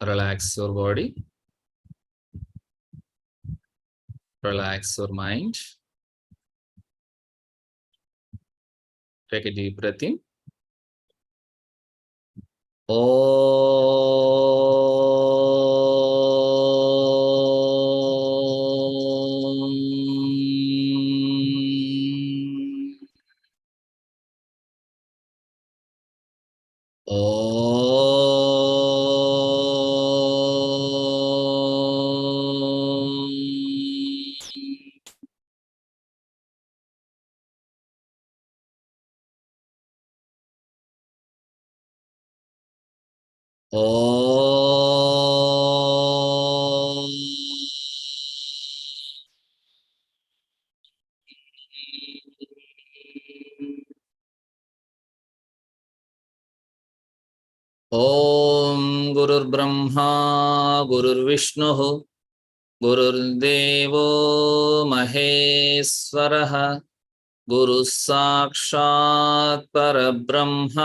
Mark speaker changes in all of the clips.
Speaker 1: Relax your body. Relax your mind. Take a deep breath in. ओम गुरुर्ब्रह्मा गुरुर्विष्णुः गुरुर्देवो महेश्वरः गुरुः साक्षात् परब्रह्म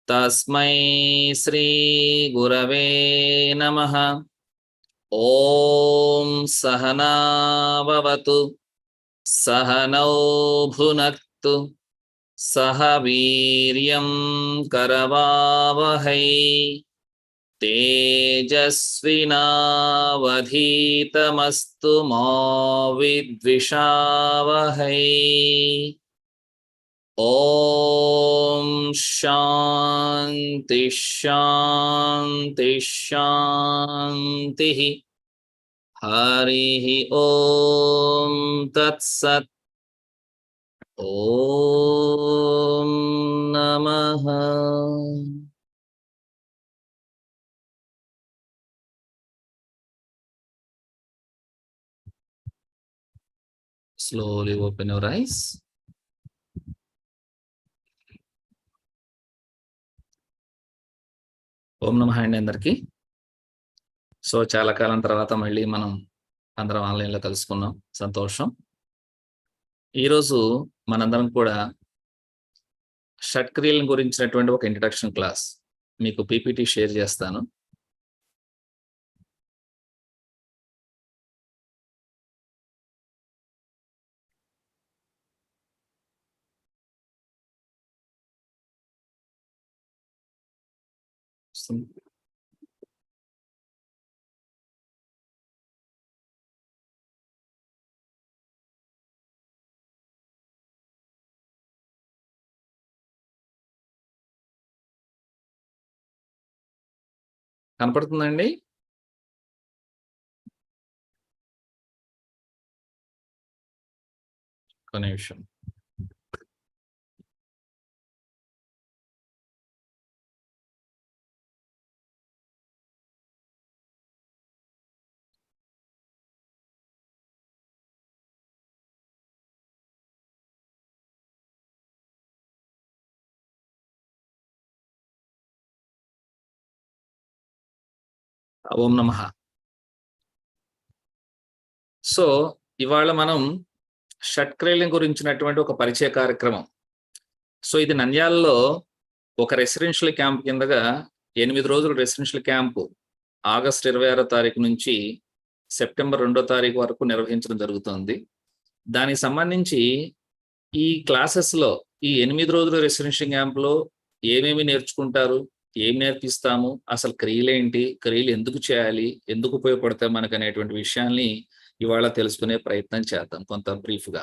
Speaker 1: तस्मै श्री गुरवे नमः। ओम सहना भवतु सहनौ भुनक्तु सह वीर्यं करवावहै तेजस्विनावधीतमस्तु मा विद्विषावहै। ओम शांति शांति शांति। हरिः ओम तत्सत्। ओम नमः। Slowly open your eyes. ఓం నమః అండి అందరికీ. సో చాలా కాలం తర్వాత మళ్ళీ మనం అందరం ఆన్లైన్లో కలుసుకున్నాం, సంతోషం. ఈరోజు మనందరం కూడా షట్ క్రియల గురించినటువంటి ఒక ఇంట్రడక్షన్ క్లాస్ మీకు పీపీటీ షేర్ చేస్తాను. కనపడుతుందండి? ఒక నిమిషం. ఓం నమః. సో ఇవాళ మనం షట్ క్రియల గురించినటువంటి ఒక పరిచయ కార్యక్రమం. సో ఇది నంద్యాలలో ఒక రెసిడెన్షియల్ క్యాంప్ కిందగా 8 రోజుల రెసిడెన్షియల్ క్యాంపు ఆగస్టు 26వ తారీఖు నుంచి సెప్టెంబర్ 2వ తారీఖు వరకు నిర్వహించడం జరుగుతుంది. దానికి సంబంధించి ఈ క్లాసెస్లో ఈ 8 రోజుల రెసిడెన్షియల్ క్యాంప్లో ఏమేమి నేర్చుకుంటారు, ఏం నేర్పిస్తాము, అసలు క్రియలేంటి, క్రియలు ఎందుకు చేయాలి, ఎందుకు ఉపయోగపడతాయి మనకు అనేటువంటి విషయాల్ని ఇవాళ తెలుసుకునే ప్రయత్నం చేద్దాం కొంత బ్రీఫ్గా.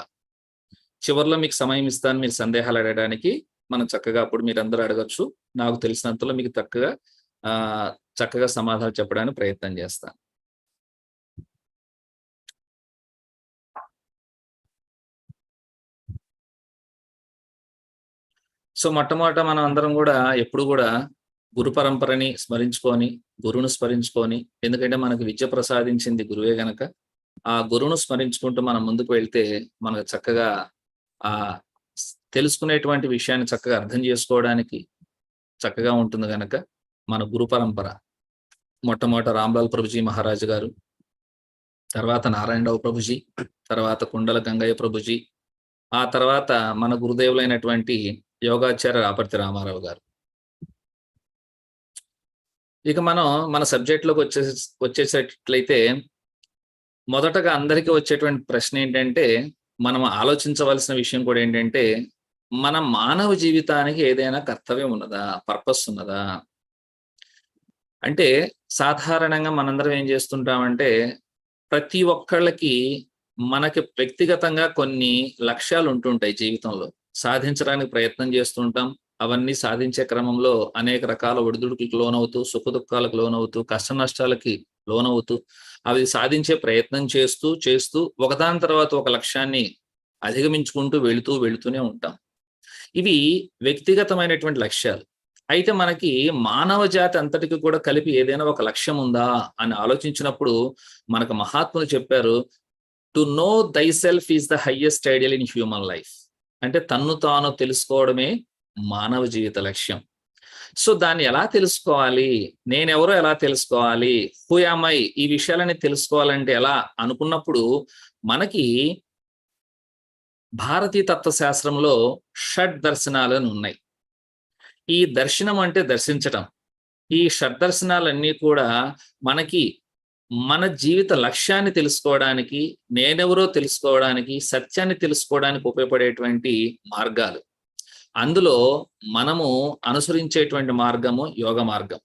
Speaker 1: చివరిలో మీకు సమయం ఇస్తాను మీరు సందేహాలు అడగడానికి. మనం చక్కగా అప్పుడు మీరందరూ అడగచ్చు. నాకు తెలిసినంతలో మీకు చక్కగా సమాధానం చెప్పడానికి ప్రయత్నం చేస్తాను. సో మొట్టమొదట మనం అందరం కూడా ఎప్పుడు కూడా గురు పరంపరని స్మరించుకొని, గురువును స్మరించుకొని, ఎందుకంటే మనకు విద్య ప్రసాదించింది గురువే గనక ఆ గురువును స్మరించుకుంటూ మనం ముందుకు వెళ్తే మనకు చక్కగా ఆ తెలుసుకునేటువంటి విషయాన్ని చక్కగా అర్థం చేసుకోవడానికి చక్కగా ఉంటుంది గనక మన గురు పరంపర. మొట్టమొదట రామ్లాల్ ప్రభుజీ మహారాజు గారు, తర్వాత నారాయణరావు ప్రభుజీ, తర్వాత కుండల గంగయ్య ప్రభుజీ, ఆ తర్వాత మన గురుదేవులైనటువంటి యోగాచార్య రాపర్తి రామారావు గారు. ఇక మనం మన సబ్జెక్ట్‌లోకి వచ్చేసేటట్లయితే మొదటగా అందరికీ వచ్చేటువంటి ప్రశ్న ఏంటంటే, మనం ఆలోచించవలసిన విషయం కూడా ఏంటంటే, మన మానవ జీవితానికి ఏదైనా కర్తవ్యం ఉన్నదా? పర్పస్ ఉన్నదా? అంటే సాధారణంగా మనందరం ఏం చేస్తుంటామంటే, ప్రతి ఒక్కళ్ళకి మనకి వ్యక్తిగతంగా కొన్ని లక్ష్యాలు ఉంటుంటాయి జీవితంలో. సాధించడానికి ప్రయత్నం చేస్తూ ఉంటాం. అవన్నీ సాధించే క్రమంలో అనేక రకాల ఒడిదుడుకులకు లోనవుతూ, సుఖదుఖాలకు లోనవుతూ, కష్టనష్టాలకి లోనవుతూ, అవి సాధించే ప్రయత్నం చేస్తూ ఒకదాని తర్వాత ఒక లక్ష్యాన్ని అధిగమించుకుంటూ వెళుతూనే ఉంటాం. ఇవి వ్యక్తిగతమైనటువంటి లక్ష్యాలు. అయితే మనకి మానవ జాతి అంతటికి కూడా కలిపి ఏదైనా ఒక లక్ష్యం ఉందా అని ఆలోచించినప్పుడు మనకు మహాత్ములు చెప్పారు, to know thyself is the highest ideal in human life. అంటే తన్ను తాను తెలుసుకోవడమే మానవ జీవిత లక్ష్యం. సో దాన్ని ఎలా తెలుసుకోవాలి? నేనెవరో ఎలా తెలుసుకోవాలి? Who am I? ఈ విషయాలన్నీ తెలుసుకోవాలంటే ఎలా అనుకున్నప్పుడు మనకి భారతీయ తత్వశాస్త్రంలో షడ్ దర్శనాలు అని ఉన్నాయి. ఈ దర్శనం అంటే దర్శించటం. ఈ షడ్దర్శనాలన్నీ కూడా మనకి మన జీవిత లక్ష్యాన్ని తెలుసుకోవడానికి, నేనెవరో తెలుసుకోవడానికి, సత్యాన్ని తెలుసుకోవడానికి ఉపయోగపడేటువంటి మార్గాలు. అందులో మనము అనుసరించేటువంటి మార్గము యోగ మార్గం.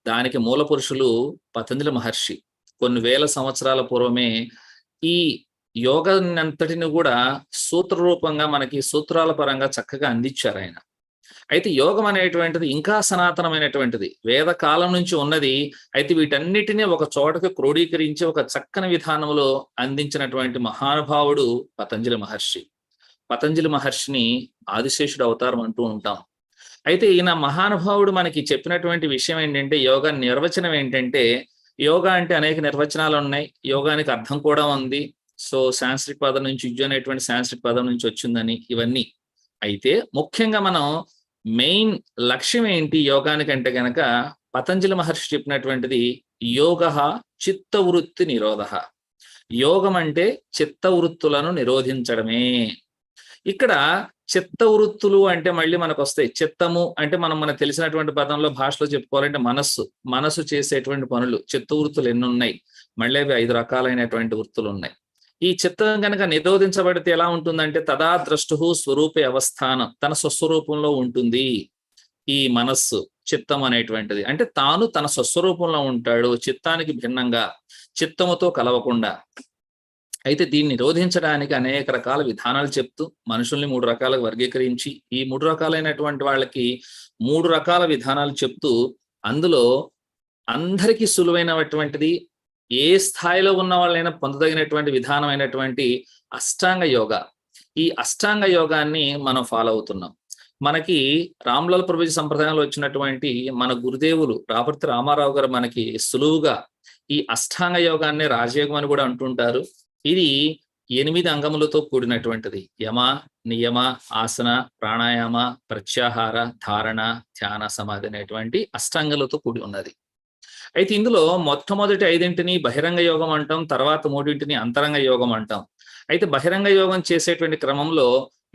Speaker 1: దానికి మూల పురుషులు పతంజలి మహర్షి. కొన్ని వేల సంవత్సరాల పూర్వమే ఈ యోగాన్నంతటిని కూడా సూత్ర రూపంగా మనకి సూత్రాల పరంగా చక్కగా అందించారాయన. అయితే యోగం అనేటువంటిది ఇంకా సనాతనమైనటువంటిది. వేద కాలం నుంచి ఉన్నది. అయితే వీటన్నిటిని ఒక చోటకి క్రోడీకరించి ఒక చక్కని విధానంలో అందించినటువంటి మహానుభావుడు పతంజలి మహర్షి. పతంజలి మహర్షిని ఆదిశేషుడు అవతారం అంటూ ఉంటాం. అయితే ఈయన మహానుభావుడు మనకి చెప్పినటువంటి విషయం ఏంటంటే, యోగా నిర్వచనం ఏంటంటే, యోగా అంటే అనేక నిర్వచనాలు ఉన్నాయి. యోగానికి అర్థం కూడా ఉంది. సో సాంస్క్రిట్ పదం నుంచి యుజ్ అనేటువంటి సాంస్క్రిట్ పదం నుంచి వచ్చిందని ఇవన్నీ. అయితే ముఖ్యంగా మనం మెయిన్ లక్ష్యం ఏంటి యోగానికంటే గనక పతంజలి మహర్షి చెప్పినటువంటిది యోగః చిత్తవృత్తి నిరోధః. యోగం అంటే చిత్తవృత్తులను నిరోధించడమే. ఇక్కడ చిత్తవృత్తులు అంటే మళ్ళీ మనకొస్తాయి. చిత్తము అంటే మనకు తెలిసినటువంటి పదంలో భాషలో చెప్పుకోవాలంటే మనస్సు. మనసు చేసేటువంటి పనులు. చిత్తవృత్తులు ఎన్నున్నాయి? మళ్ళీ అవి 5 రకాలైనటువంటి వృత్తులున్నాయి. ఈ చిత్తం గనక నిరోధించబడితే ఎలా ఉంటుందంటే తదా ద్రష్టుః స్వరూపే అవస్థానం. తన స్వస్వరూపంలో ఉంటుంది ఈ మనస్సు, చిత్తం అనేటువంటిది. అంటే తాను తన స్వస్వరూపంలో ఉంటాడు, చిత్తానికి భిన్నంగా, చిత్తముతో కలవకుండా. అయితే దీన్ని నిరోధించడానికి అనేక రకాల విధానాలు చెప్తూ మనుషుల్ని 3 రకాలుగా వర్గీకరించి, ఈ 3 రకాలైనటువంటి వాళ్ళకి 3 రకాల విధానాలు చెప్తూ, అందులో అందరికీ సులువైనటువంటిది, ఏ స్థాయిలో ఉన్న వాళ్ళైనా పొందదగినటువంటి విధానమైనటువంటి అష్టాంగ యోగా. ఈ అష్టాంగ యోగాన్ని మనం ఫాలో అవుతున్నాం. మనకి రామ్‌లాల్ ప్రభుజీ సంప్రదాయంలో వచ్చినటువంటి మన గురుదేవులు రాపర్తి రామారావు గారు మనకి సులువుగా ఈ అష్టాంగ యోగాన్ని రాజయోగం అని కూడా అంటుంటారు. ఇది 8 అంగములతో కూడినటువంటిది. యమ, నియమ, ఆసన, ప్రాణాయామ, ప్రత్యాహార, ధారణ, ధ్యాన, సమాధి అనేటువంటి అష్టాంగాలతో కూడి ఉన్నది. అయితే ఇందులో మొట్టమొదటి 5 బహిరంగ యోగం అంటాం. తర్వాత 3 అంతరంగ యోగం అంటాం. అయితే బహిరంగ యోగం చేసేటువంటి క్రమంలో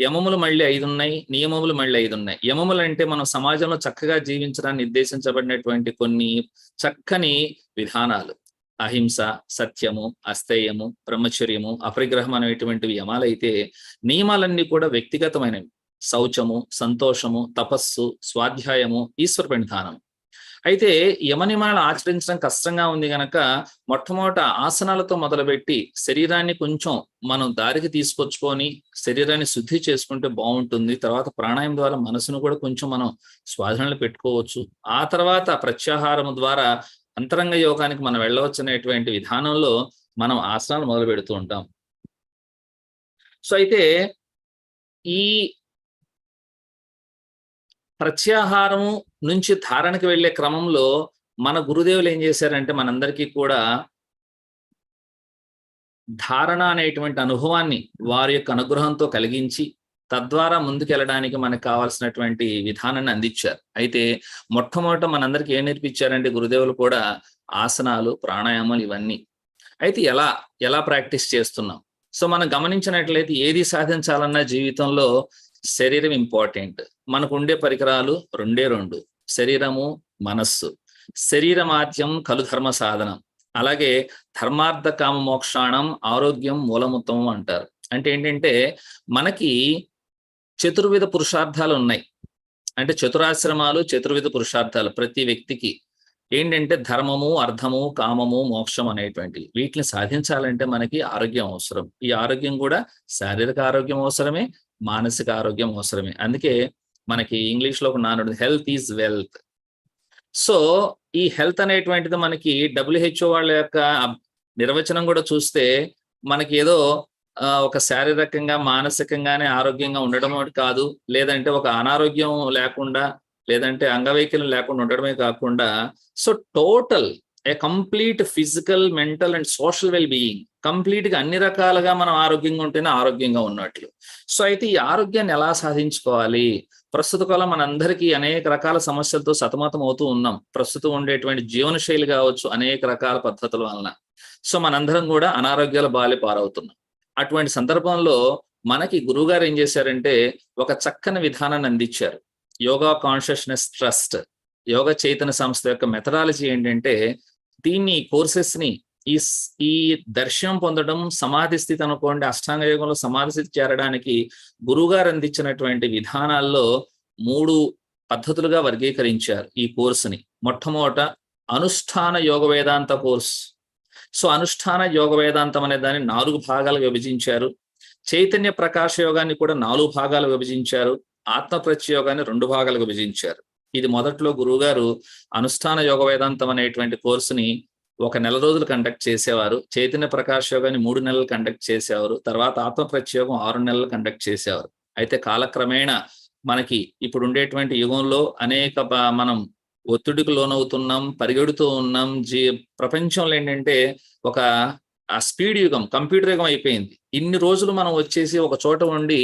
Speaker 1: యమములు మళ్ళీ 5 ఉన్నాయి. నియమములు మళ్ళీ 5 ఉన్నాయి. యమములు అంటే మనం సమాజంలో చక్కగా జీవించడానికి నిర్దేశించబడినటువంటి కొన్ని చక్కని విధానాలు. అహింస, సత్యము, అస్థేయము, బ్రహ్మచర్యము, అపరిగ్రహం అనేటువంటివి యమాలైతే, నియమాలన్నీ కూడా వ్యక్తిగతమైనవి. శౌచము, సంతోషము, తపస్సు, స్వాధ్యాయము, ఈశ్వర ప్రణిధానం. అయితే యమనియమాలను ఆచరించడం కష్టంగా ఉంది గనక మొట్టమొదట ఆసనాలతో మొదలుపెట్టి శరీరాన్ని కొంచెం మనం దారికి తీసుకొచ్చుకొని శరీరాన్ని శుద్ధి చేసుకుంటే బాగుంటుంది. తర్వాత ప్రాణాయామం ద్వారా మనసును కూడా కొంచెం మనం స్వాధీనంలో పెట్టుకోవచ్చు. ఆ తర్వాత ప్రత్యాహారం ద్వారా అంతరంగ యోగానికి మనం వెళ్ళవచ్చు అనేటువంటి విధానంలో మనం ఆసనాలు మొదలు పెడుతూ ఉంటాం. సో అయితే ఈ ప్రత్యాహారము నుంచి ధారణకి వెళ్ళే క్రమంలో మన గురుదేవులు ఏం చేశారంటే మనందరికీ కూడా ధారణ అనేటువంటి అనుభవాన్ని వారి యొక్క అనుగ్రహంతో కలిగించి తద్వారా ముందుకెళ్ళడానికి మనకు కావాల్సినటువంటి విధానాన్ని అందించారు. అయితే మొట్టమొదట మనందరికీ ఏం నేర్పించారంటే గురుదేవులు కూడా ఆసనాలు, ప్రాణాయామాలు ఇవన్నీ. అయితే ఎలా ప్రాక్టీస్ చేస్తున్నాం? సో మనం గమనించినట్లయితే ఏది సాధించాలన్నా జీవితంలో శరీరం ఇంపార్టెంట్. మనకు ఉండే పరికరాలు 2 శరీరము, మనస్సు. శరీరమాద్యం ఖలు ధర్మ సాధనం. అలాగే ధర్మార్థ కామ మోక్షాణం ఆరోగ్యం మూలముత్తమం అంటారు. అంటే ఏంటంటే మనకి చతుర్విధ పురుషార్థాలు ఉన్నాయి. అంటే చతురాశ్రమాలు, చతుర్విధ పురుషార్థాలు ప్రతి వ్యక్తికి ఏంటంటే ధర్మము, అర్థము, కామము, మోక్షం అనేటువంటివి. వీటిని సాధించాలంటే మనకి ఆరోగ్యం అవసరం. ఈ ఆరోగ్యం కూడా శారీరక ఆరోగ్యం అవసరమే, మానసిక ఆరోగ్యం అవసరమే. అందుకే మనకి ఇంగ్లీష్ లో ఒక నానుడు, హెల్త్ ఈజ్ వెల్త్. సో ఈ హెల్త్ అనేటువంటిది మనకి WHO వాళ్ళ యొక్క నిర్వచనం కూడా చూస్తే మనకి ఏదో ఒక శారీరకంగా మానసికంగానే ఆరోగ్యంగా ఉండడం కాదు, లేదంటే ఒక అనారోగ్యం లేకుండా, లేదంటే అంగవైకల్యం లేకుండా ఉండడమే కాకుండా, so total A complete physical, mental and social well being, complete గా అన్ని రకాలుగా మనం ఆరోగ్యంగా ఉంటేనే ఆరోగ్యంగా ఉన్నట్లు. సో అయితే ఈ ఆరోగ్యాన్ని ఎలా సాధించుకోవాలి? ప్రస్తుత కాలం మనందరికీ అనేక రకాల సమస్యలతో సతమతం అవుతూ ఉన్నాం. ప్రస్తుతం ఉండేటువంటి జీవనశైలి కావచ్చు, అనేక రకాల పద్ధతుల వలన సో మనందరం కూడా అనారోగ్యాల బాలి పారవుతున్నాం. అటువంటి సందర్భంలో మనకి గురువుగారు ఏం చేశారంటే ఒక చక్కని విధానాన్ని అందించారు. యోగా కాన్షియస్నెస్ ట్రస్ట్, యోగ చైతన్య సంస్థ యొక్క మెథడాలజీ ఏంటంటే దీన్ని కోర్సెస్ ని ఈ దర్శనం పొందడం, సమాధి స్థితి అనుకోండి, అష్టాంగ యోగంలో సమాధి స్థితి చేరడానికి గురువుగారు అందించినటువంటి విధానాల్లో 3 పద్ధతులుగా వర్గీకరించారు ఈ కోర్సుని. మొట్టమొదట అనుష్ఠాన యోగ వేదాంత కోర్స్. సో అనుష్ఠాన యోగ వేదాంతం అనే దాన్ని 4 భాగాలుగా విభజించారు. చైతన్య ప్రకాశ యోగాన్ని కూడా 4 భాగాలు విభజించారు. ఆత్మ ప్రత్యయోగాన్ని 2 భాగాలుగా విభజించారు. ఇది మొదట్లో గురువుగారు అనుష్ఠాన యోగ వేదాంతం అనేటువంటి కోర్సుని 1 నెల రోజులు కండక్ట్ చేసేవారు. చైతన్య ప్రకాశ యోగాన్ని 3 నెలలు కండక్ట్ చేసేవారు. తర్వాత ఆత్మ ప్రత్యయోగం 6 నెలలు కండక్ట్ చేసేవారు. అయితే కాలక్రమేణా మనకి ఇప్పుడు ఉండేటువంటి యుగంలో అనేక మనం ఒత్తిడికి లోనవుతున్నాం, పరిగెడుతూ ఉన్నాం. ప్రపంచంలో ఏంటంటే ఒక స్పీడ్ యుగం, కంప్యూటర్ యుగం అయిపోయింది. ఇన్ని రోజులు మనం వచ్చేసి ఒక చోట ఉండి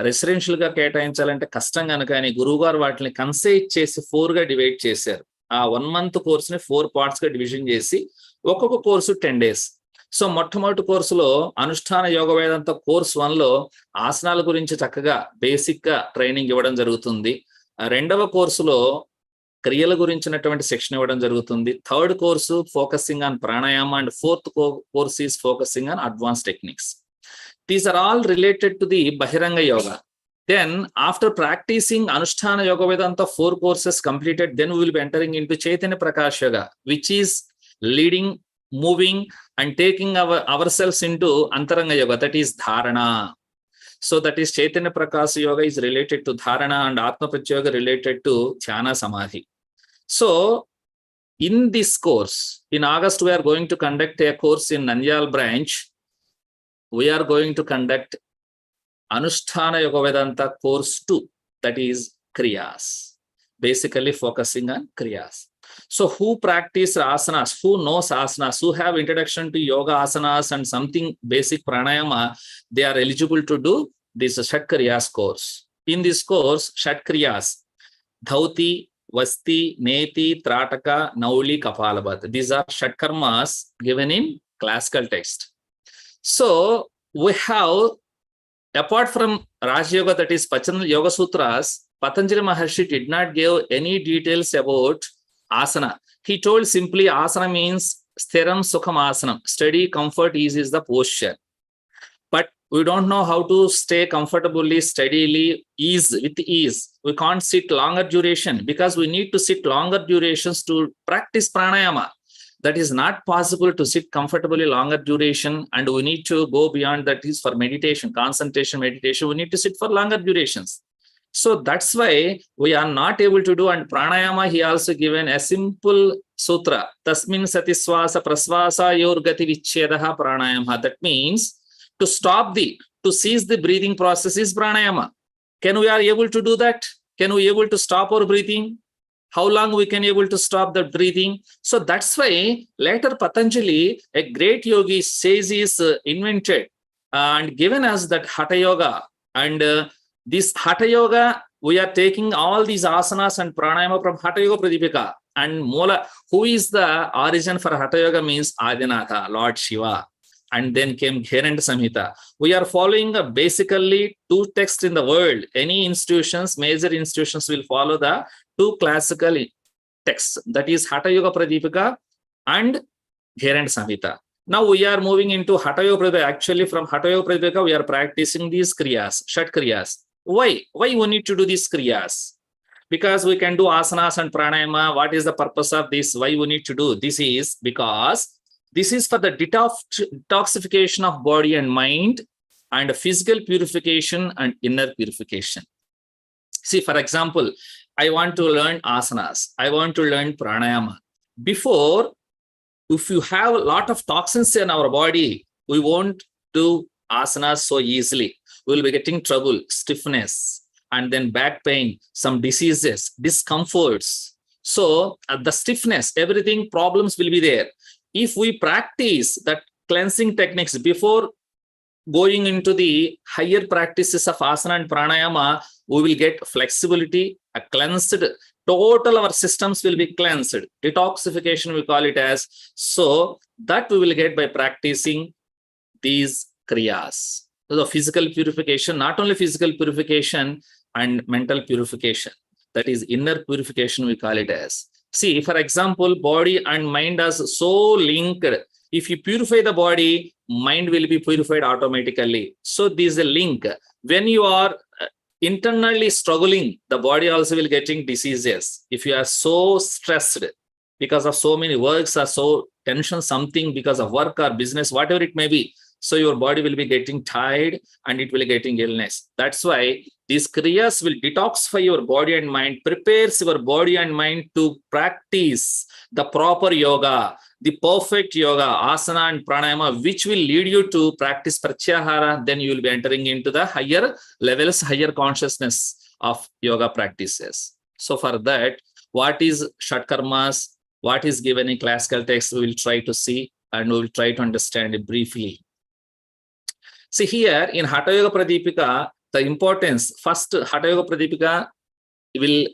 Speaker 1: రెసిడెన్షియల్ గా కేటాయించాలంటే కష్టం కనుక అని గురువు గారు వాటిని కన్సైజ్ చేసి 4 గా డివైడ్ చేశారు. ఆ 1 మంత్ కోర్సుని 4 పార్ట్స్ గా డివిజన్ చేసి ఒక్కొక్క కోర్సు 10 days. సో మొట్టమొదటి కోర్సులో అనుష్ఠాన యోగ వేదాంత కోర్స్ 1లో ఆసనాల గురించి చక్కగా బేసిక్ గా ట్రైనింగ్ ఇవ్వడం జరుగుతుంది. రెండవ కోర్సులో క్రియల గురించినటువంటి సెక్షన్ ఇవ్వడం జరుగుతుంది. Third course focusing on pranayama and fourth course is focusing on advance techniques. These are all related to the bahiranga yoga. Then after practicing Anushtana Yoga Vedanta 4 courses completed, then we will be entering into Chaitanya Prakash Yoga, which is leading, moving and taking ourselves into Antaranga Yoga, that is Dharana. So that is Chaitanya Prakash Yoga is related to Dharana and Atma Pratyoga related to Dhyana Samadhi. So in this course, in August we are going to conduct a course in Nandyal branch. We are going to conduct Anushtana Yoga Vedanta course 2, that is KRIYAS, basically focusing on KRIYAS. So who practice asanas, who knows asanas, who have introduction to yoga asanas and something basic pranayama, they are eligible to do this SHAT KRIYAS course. In this course, SHAT KRIYAS, Dhauti, Vasti, Neti, Trataka, Nauli, Kapalabhat. These are SHAT karmas given in classical text. So we have, apart from Raj Yoga, that is Patanjali Yoga Sutras, Patanjali Maharshi did not give any details about asana. He told simply asana means sthiram sukham asanam, steady, comfort, ease is the posture. But we don't know how to stay comfortably, steadily, with ease. We can't sit longer duration because we need to sit longer durations to practice pranayama. That is not possible to sit comfortably longer duration, and we need to go beyond that is for meditation, concentration meditation. We need to sit for longer durations. So that's why we are not able to do. And pranayama, he also given a simple sutra, tasmin satiswasa prasvasa yorgati vichyedaha pranayama. That means to stop to cease the breathing process is pranayama. Can we are able to do that? Can we able to stop our breathing? How long we can able to stop the breathing? So that's why later Patanjali, a great yogi, says is invented and given us that Hatha Yoga. And this Hatha Yoga, we are taking all these asanas and pranayama from Hatha Yoga Pradipika. And Mola, who is the origin for Hatha Yoga means Adinatha, Lord Shiva. And then came Gheranda Samhita. We are following basically 2 texts in the world. Any institutions, major institutions will follow the 2 classical texts, that is Hatha Yoga Pradipika and Gheranda Samhita. Now we are moving into Hatha Yoga Pradipika. Actually, from Hatha Yoga Pradipika, we are practicing these kriyas, Shat kriyas. Why we need to do these kriyas? Because we can do asanas and pranayama. What is the purpose of this? Why we need to do this? Is because this is for the detoxification of body and mind, and physical purification and inner purification. See, for example, I want to learn asanas. I want to learn pranayama. Before, if you have a lot of toxins in our body, we won't do asanas so easily. We will be getting trouble, stiffness, and then back pain, some diseases, discomforts. So the stiffness, everything, problems will be there. If we practice that cleansing techniques before going into the higher practices of asana and pranayama, we will get flexibility, a cleansed, total our systems will be cleansed. Detoxification, we call it as. So that we will get by practicing these kriyas. So the physical purification, not only physical purification and mental purification, that is inner purification, we call it as. See, for example, body and mind are so linked. If you purify the body, mind will be purified automatically. So this is a link. When you are internally struggling, the body also will getting diseases. If you are so stressed because of so many works or so tension, something because of work or business, whatever it may be, so your body will be getting tired and it will be getting illness. That's why these kriyas will detoxify your body and mind, prepares your body and mind to practice the proper yoga, the perfect yoga, asana and pranayama, which will lead you to practice pratyahara. Then you will be entering into the higher levels, higher consciousness of yoga practices. So for that, what is Shat Karmas, what is given in classical text, we will try to see and we will try to understand it briefly. See here in Hatha Yoga Pradipika, the importance, first Hatha Yoga Pradipika will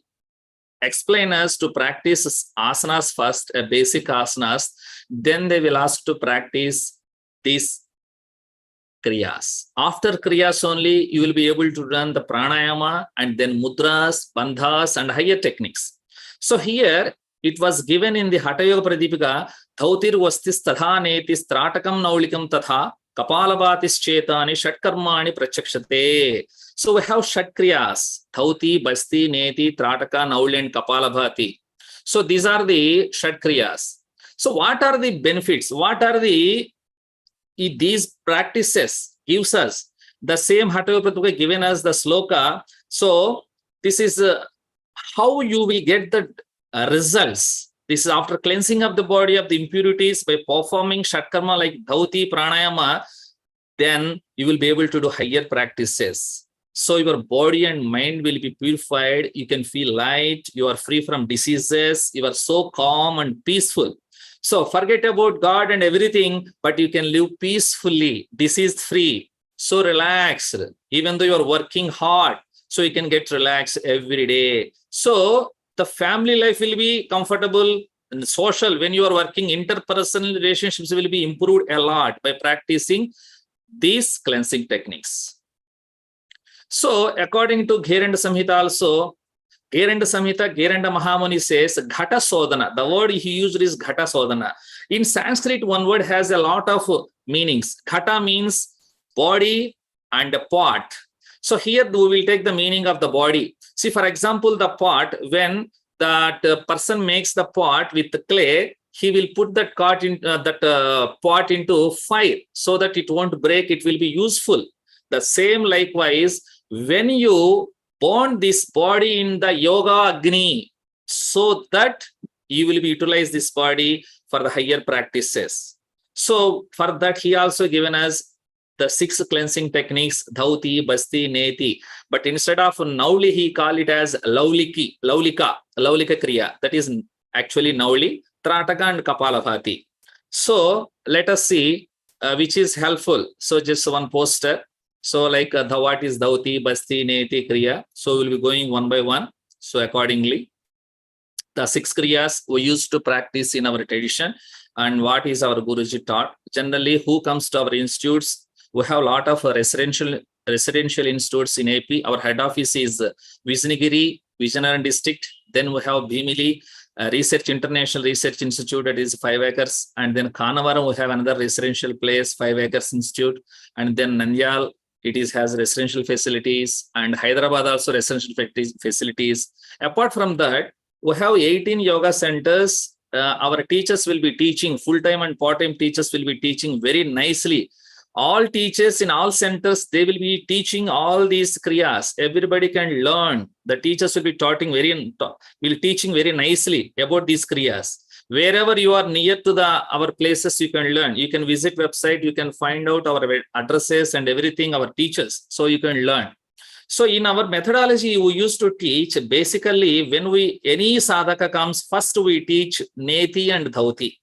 Speaker 1: explain us to practice asanas first, basic asanas. Then they will ask to practice these kriyas. After kriyas only, you will be able to run the pranayama and then mudras, bandhas and higher techniques. So here it was given in the Hatha Yoga Pradipika, Dhautir vastis tadha netis tratakam naulikam tatha kapalabatis chetani shatkarmani prachakshate. So we have Shat kriyas, Dhauti, Basti, Neti, Trataka, Nauli and Kapalabhati. So these are the Shat kriyas. So what are the benefits? What are these practices gives us? The same Hatha Yoga Pradipika given us the sloka. So this is how you will get the results. This is after cleansing of the body of the impurities by performing Shat karma like Dhauti, Pranayama, then you will be able to do higher practices. So your body and mind will be purified. You can feel light. You are free from diseases. You are so calm and peaceful. So forget about God and everything, but you can live peacefully, disease-free, so relaxed. Even though you are working hard, so you can get relaxed every day. So the family life will be comfortable and social. When you are working, interpersonal relationships will be improved a lot by practicing these cleansing techniques. So according to Gheranda Samhita also, Gheranda Samhita, Gheranda Mahamuni says Ghata Sodhana. The word he used is Ghata Sodhana. In Sanskrit, one word has a lot of meanings. Ghata means body and pot. So here we will take the meaning of the body. See, for example, the pot, when that person makes the pot with the clay, he will put that pot into fire so that it won't break. It will be useful. The same likewise, when you burn this body in the yoga agni, so that you will be utilize this body for the higher practices. So for that, he also given us the 6 cleansing techniques, Dhauti, Basti, Neti. But instead of Nauli, he call it as Laulika Kriya. That is actually Nauli, Trataka and Kapalabhati. So let us see which is helpful. So just one poster. So like what is Dhauti, Basti, Neti, Kriya. So we'll be going one by one. So accordingly, the 6 Kriyas we used to practice in our tradition and what is our Guruji taught. Generally, who comes to our institutes, we have a lot of residential institutes in AP. Our head office is Vijayanagiri, Vijayanagar district. Then we have Bhimili, Research International Research Institute, that is 5 acres. And then Kanavaram, we have another residential place, 5 acres institute. And then Nandyal, has residential facilities, and Hyderabad also residential facilities. Apart from that, we have 18 yoga centers. Our teachers will be teaching, full-time and part-time teachers will be teaching very nicely. All teachers in all centers, they will be teaching all these kriyas. Everybody can learn. The teachers will be teaching very nicely about these kriyas. Wherever you are near to our places, you can learn. You can visit website, you can find out our addresses and everything, our teachers, so you can learn. So in our methodology, we used to teach, basically, when any sadhaka comes, first we teach Neti and Dhauti.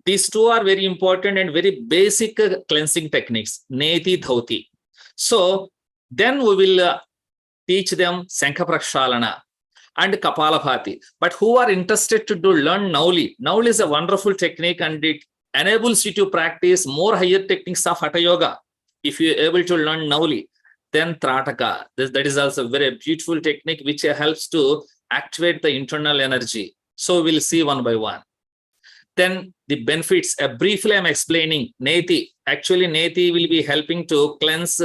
Speaker 1: These two are very important and very basic cleansing techniques, Neti, Dhauti. So then we will teach them Sankha Prakshalana and Kapalabhati. But who are interested to learn Nauli? Nauli is a wonderful technique, and it enables you to practice more higher techniques of Hatha Yoga. If you're able to learn Nauli, then Trataka. That is also a very beautiful technique which helps to activate the internal energy. So we'll see one by one. Then the benefits, briefly I'm explaining Neti. Actually, Neti will be helping to cleanse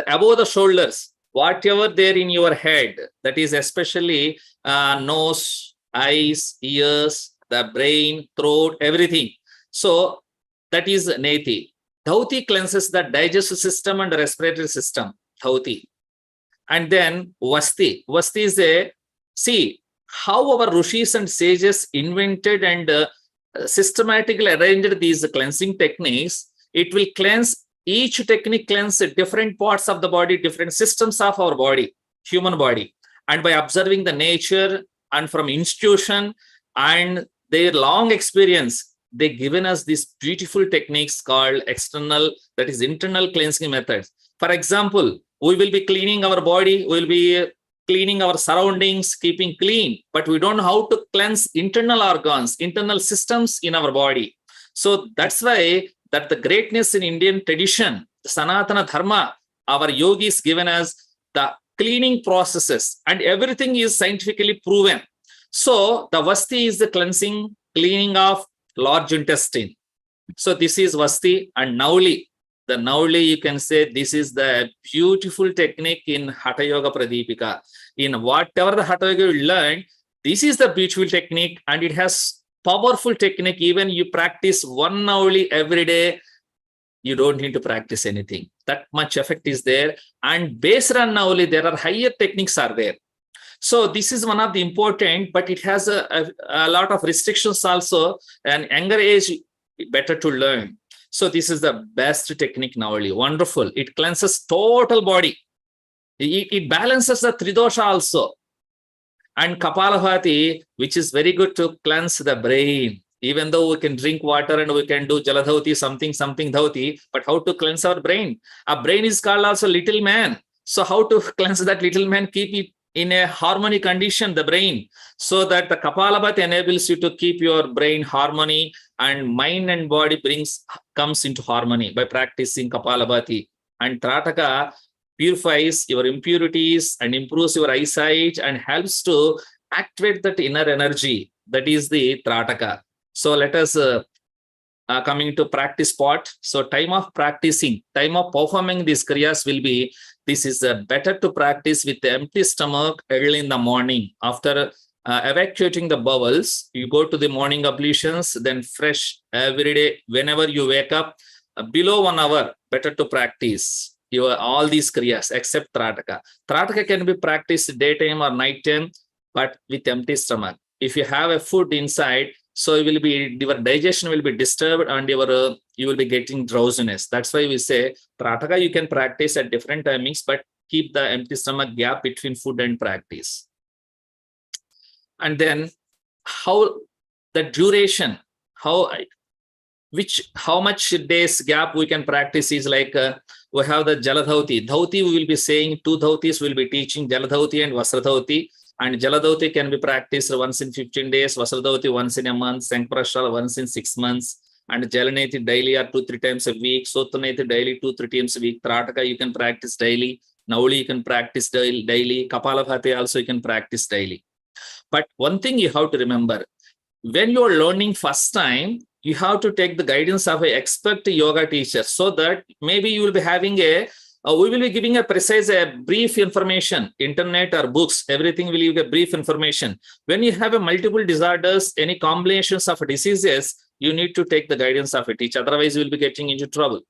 Speaker 1: above the shoulders, whatever there in your head, that is especially nose, eyes, ears, the brain, throat, everything. So that is Neti. Dhauti cleanses the digestive system and the respiratory system, Dhauti. And then Vasti. Vasti is see how our rishis and sages invented and systematically arranged these cleansing techniques. It will cleanse, each technique cleanses different parts of the body, different systems of our body, human body. And by observing the nature and from institution and their long experience, they given us these beautiful techniques called external, that is internal cleansing methods. For example, we will be cleaning our body, we will be cleaning our surroundings, keeping clean, but we don't know how to cleanse internal organs, internal systems in our body. So that's why that the greatness in Indian tradition, Sanatana Dharma, our yogis given us the cleaning processes, and everything is scientifically proven. So the Vasti is the cleaning of large intestine. So this is Vasti. And Nauli. The Nauli, you can say this is the beautiful technique in Hatha Yoga Pradipika. In whatever the Hatha Yoga you learn, this is the beautiful technique, and it has powerful technique. Even you practice one Nauli every day, you don't need to practice anything. That much effect is there. And based on Nauli, there are higher techniques are there. So this is one of the important, but it has a lot of restrictions also. And younger age, better to learn. So this is the best technique Nauli. Wonderful. It cleanses total body. It balances the Tridosha also. And Kapalabhati, which is very good to cleanse the brain. Even though we can drink water and we can do Jaladhauti, something Dhauti, but how to cleanse our brain? Our brain is called also little man. So how to cleanse that little man? Keep it in a harmony condition, the brain, so that the Kapalabhati enables you to keep your brain harmony, and mind and body comes into harmony by practicing Kapalabhati. And Trataka purifies your impurities and improves your eyesight and helps to activate that inner energy. That is the Trataka. So let us coming to practice part. So time of practicing, time of performing these kriyas will be, this is better to practice with the empty stomach early in the morning. After evacuating the bowels, you go to the morning ablutions, then fresh every day. Whenever you wake up, below 1 hour, better to practice all these kriyas except Trataka. Trataka can be practiced daytime or nighttime, but with empty stomach. If you have a food inside, so your digestion will be disturbed and you will be getting drowsiness. That's why we say Trataka you can practice at different timings, but keep the empty stomach gap between food and practice. And then how the duration, how much days gap we can practice is like we have the Jaladhauti. Dhauti we will be saying 2 Dhautis will be teaching, Jaladhauti and Vasradhauti. And Jaladhauti can be practiced once in 15 days, Vasradhauti once in a month, Sankprashal once in 6 months, and Jalaneti daily or 2-3 times a week, Sotaneti daily 2-3 times a week, Trataka you can practice daily, Nauli you can practice daily, Kapalabhati also you can practice daily. But one thing you have to remember, when you are learning first time, you have to take the guidance of an expert yoga teacher, so that maybe you will be having we will be giving a precise, brief information, internet or books, everything will give a brief information. When you have a multiple disorders, any combinations of diseases, you need to take the guidance of a teacher. Otherwise, you will be getting into trouble.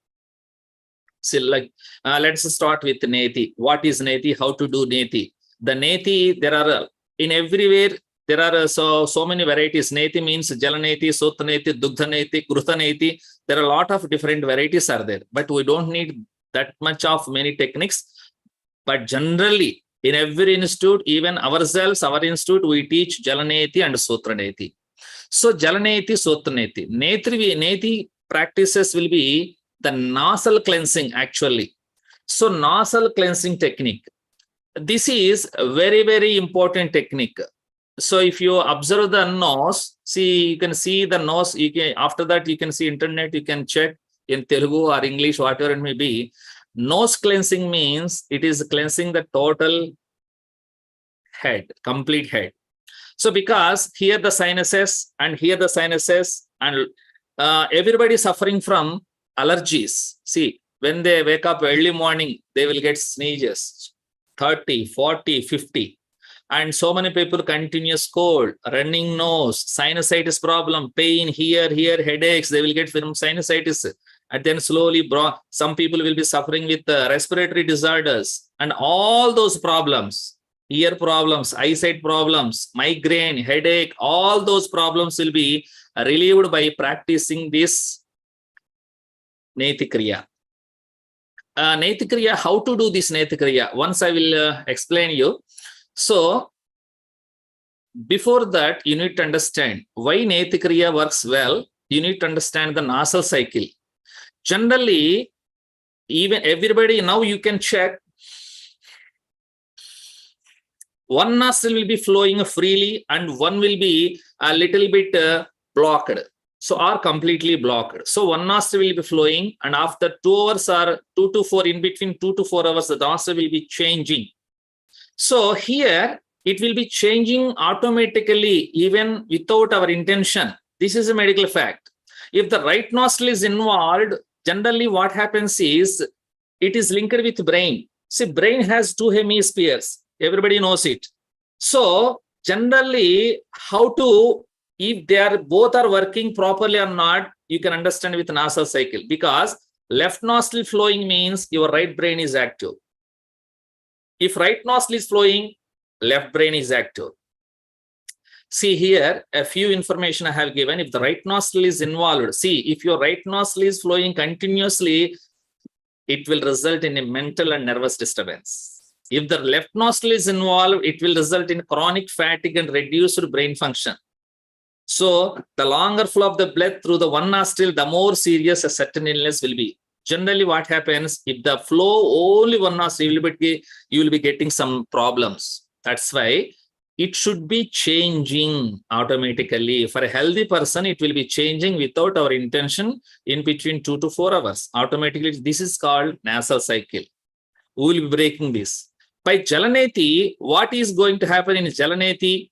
Speaker 1: So, like, let's start with Neti. What is Neti? How to do Neti? The Neti, there are in everywhere. There are so many varieties. Neti means Jalaneti, Sotaneti, Dugdhaneti, Kruthaneti. There are a lot of different varieties are there, but we don't need that much of many techniques. But generally, in every institute, even ourselves, our institute, we teach Jalaneti and Sotraneti. So Jalaneti, Sotraneti. Neti practices will be the nasal cleansing actually. So nasal cleansing technique. This is a very, very important technique. So if you observe the nose, see, you can see the nose. You can, after that, you can see internet, you can check in Telugu or English, whatever it may be. Nose cleansing means it is cleansing the total head, complete head. So because here the sinuses and here the sinuses, and everybody is suffering from allergies. See, when they wake up early morning, they will get sneezes, 30, 40, 50. And so many people continuous cold, running nose, sinusitis problem, pain here, headaches, they will get from sinusitis. And then slowly, some people will be suffering with respiratory disorders and all those problems, ear problems, eyesight problems, migraine, headache, all those problems will be relieved by practicing this Neti Kriya. Neti Kriya, how to do this Neti Kriya? Once I will explain you. So, before that, you need to understand why Neti Kriya works well. You need to understand the nasal cycle. Generally, even everybody, now you can check, one nostril will be flowing freely and one will be a little bit blocked. So, are completely blocked. So, one nostril will be flowing, and after 2 hours or 2 to 4, in between 2 to 4 hours, the nostril will be changing. So, here it will be changing automatically, even without our intention. This is a medical fact. If the right nostril is involved, generally what happens is it is linked with brain. See, brain has 2 hemispheres. Everybody knows it. So generally, how to, if they are both are working properly or not, you can understand with nasal cycle, because left nostril flowing means your right brain is active. If right nostril is flowing, left brain is active. See here, a few information I have given. If the right nostril is involved, see, if your right nostril is flowing continuously, it will result in a mental and nervous disturbance. If the left nostril is involved, it will result in chronic fatigue and reduced brain function. So the longer flow of the blood through the one nostril, the more serious a certain illness will be. Generally, what happens, if the flow only one nostril, you will be getting some problems. That's why it should be changing automatically. For a healthy person, it will be changing without our intention in between 2 to 4 hours. Automatically, this is called nasal cycle. We will be breaking this. By Jalaneti, what is going to happen in Jalaneti?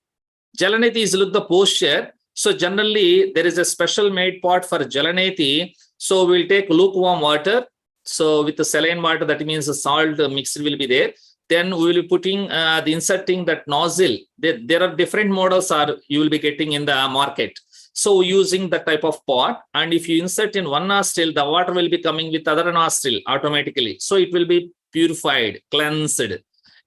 Speaker 1: Jalaneti is look the posture. So generally, there is a special made pot for Jalaneti. So we'll take lukewarm water. So with the saline water, that means the salt mixed will be there. Then we will be putting inserting that nozzle. There are different models you will be getting in the market. So using that type of pot, and if you insert in one nostril, the water will be coming with other nostril automatically. So it will be purified, cleansed,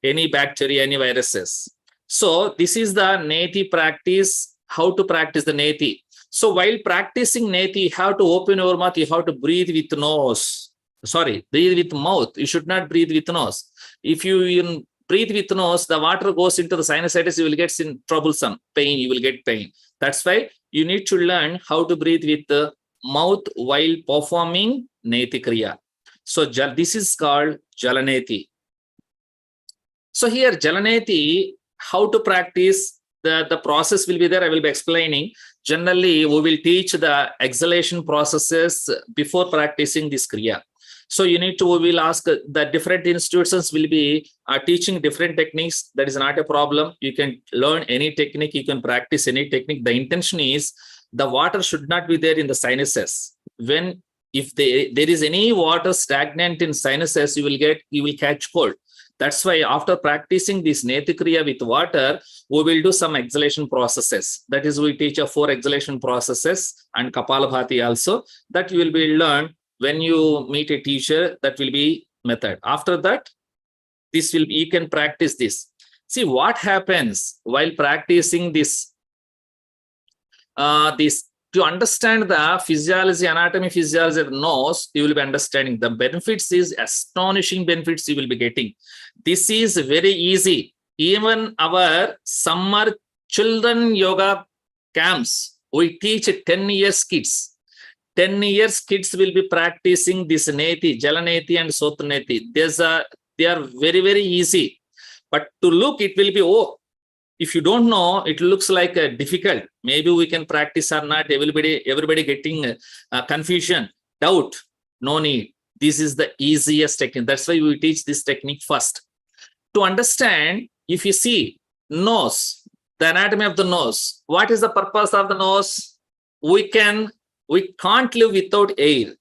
Speaker 1: any bacteria, any viruses. So this is the Neti practice, how to practice the Neti. So while practicing Neti, you have to open your mouth, you have to breathe with nose. Sorry, breathe with mouth. You should not breathe with nose. If you breathe with nose, the water goes into the sinusitis, you will get troublesome pain, you will get pain. That's why you need to learn how to breathe with the mouth while performing Neti Kriya. So this is called Jalaneti. So here Jalaneti, how to practice, the process will be there. I will be explaining. Generally, we will teach the exhalation processes before practicing this Kriya. So you need to, we will ask the different institutions will be teaching different techniques. That is not a problem. You can learn any technique, you can practice any technique. The intention is the water should not be there in the sinuses. When if there is any water stagnant in sinuses, you will catch cold. That's why after practicing this Neti Kriya with water, we will do some exhalation processes. That is, we teach 4 exhalation processes and Kapalabhati also. That you will be learned when you meet a teacher. That will be method. After that, this will be, you can practice this. See what happens while practicing this. To understand the physiology, anatomy, physiology of the nose, you will be understanding the benefits. Is astonishing benefits you will be getting. This is very easy. Even our summer children yoga camps, we teach 10 years kids. 10 years kids will be practicing this Neti, Jalaneti and Sotraneti. They are very, very easy. But to look, it will be, if you don't know, it looks like difficult. Maybe we can practice or not. Everybody getting confusion, doubt. No need. This is the easiest technique. That's why we teach this technique first. To understand, if you see nose, the anatomy of the nose, what is the purpose of the nose? We can't live without air.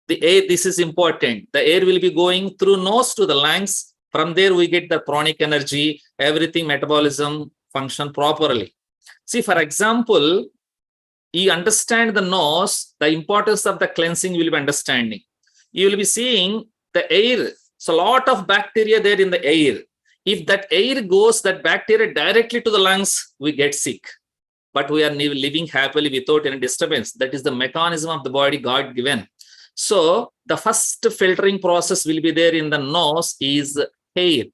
Speaker 1: The air, this is important. The air will be going through nose to the lungs. From there, we get the pranic energy, everything, metabolism function properly. See, for example, you understand the nose, the importance of the cleansing will be understanding. You will be seeing the air. So a lot of bacteria there in the air. If that air goes, that bacteria directly to the lungs, we get sick. But we are living happily without any disturbance. That is the mechanism of the body God given. So the first filtering process will be there in the nose is hair.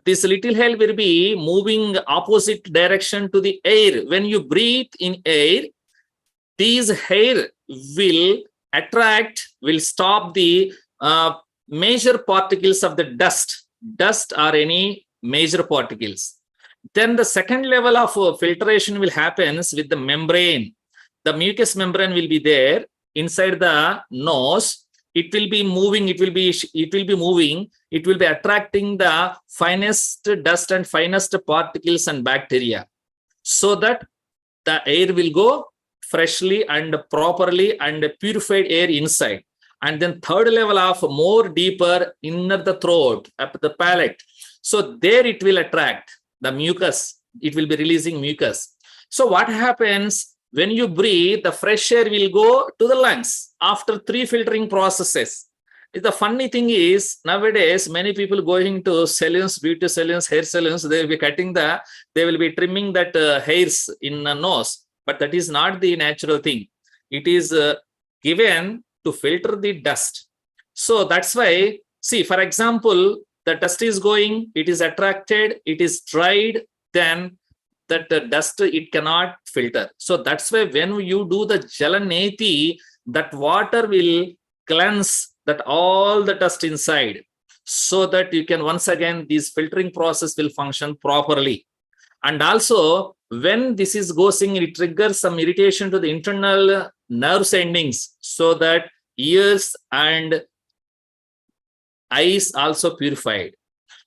Speaker 1: This little hair will be moving opposite direction to the air. When you breathe in air, these hair will attract, will stop the major particles of the dust or any major particles. Then the second level of filtration will happen with the membrane. The mucous membrane will be there inside the nose. It will be moving, it will be attracting the finest dust and finest particles and bacteria, so that the air will go freshly and properly and purified air inside. And then third level of more deeper inner the throat, up the palate. So there it will attract the mucus. It will be releasing mucus. So what happens? When you breathe, the fresh air will go to the lungs after 3 filtering processes. The funny thing is, nowadays, many people going to salons, beauty salons, hair salons, they will be they will be trimming that hairs in the nose. But that is not the natural thing. It is given to filter the dust. So that's why, see, for example, the dust is going, it is attracted, it is dried, then that dust it cannot filter. So that's why when you do the Jalaneti, that water will cleanse that all the dust inside, so that you can once again this filtering process will function properly. And also when this is going, it triggers some irritation to the internal nerve endings, so that ears and eyes also purified.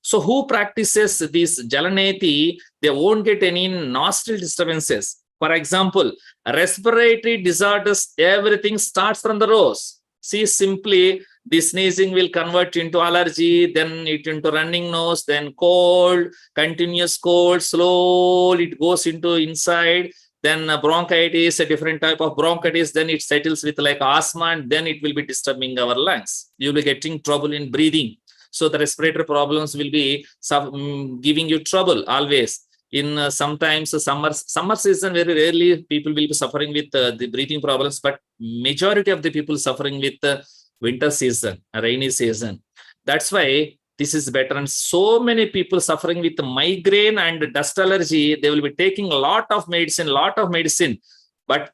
Speaker 1: So who practices this Jalaneti, they won't get any nostril disturbances. For example, respiratory disorders, everything starts from the nose. See, simply the sneezing will convert into allergy, then it into running nose, then cold, continuous cold, slowly it goes into inside, then bronchitis, a different type of bronchitis, then it settles with like asthma, and then it will be disturbing our lungs. You'll be getting trouble in breathing. So the respiratory problems will be giving you trouble always. In sometimes summer season, very rarely people will be suffering with the breathing problems, but majority of the people suffering with winter season, rainy season. That's why this is better. And so many people suffering with migraine and dust allergy, they will be taking a lot of medicine, but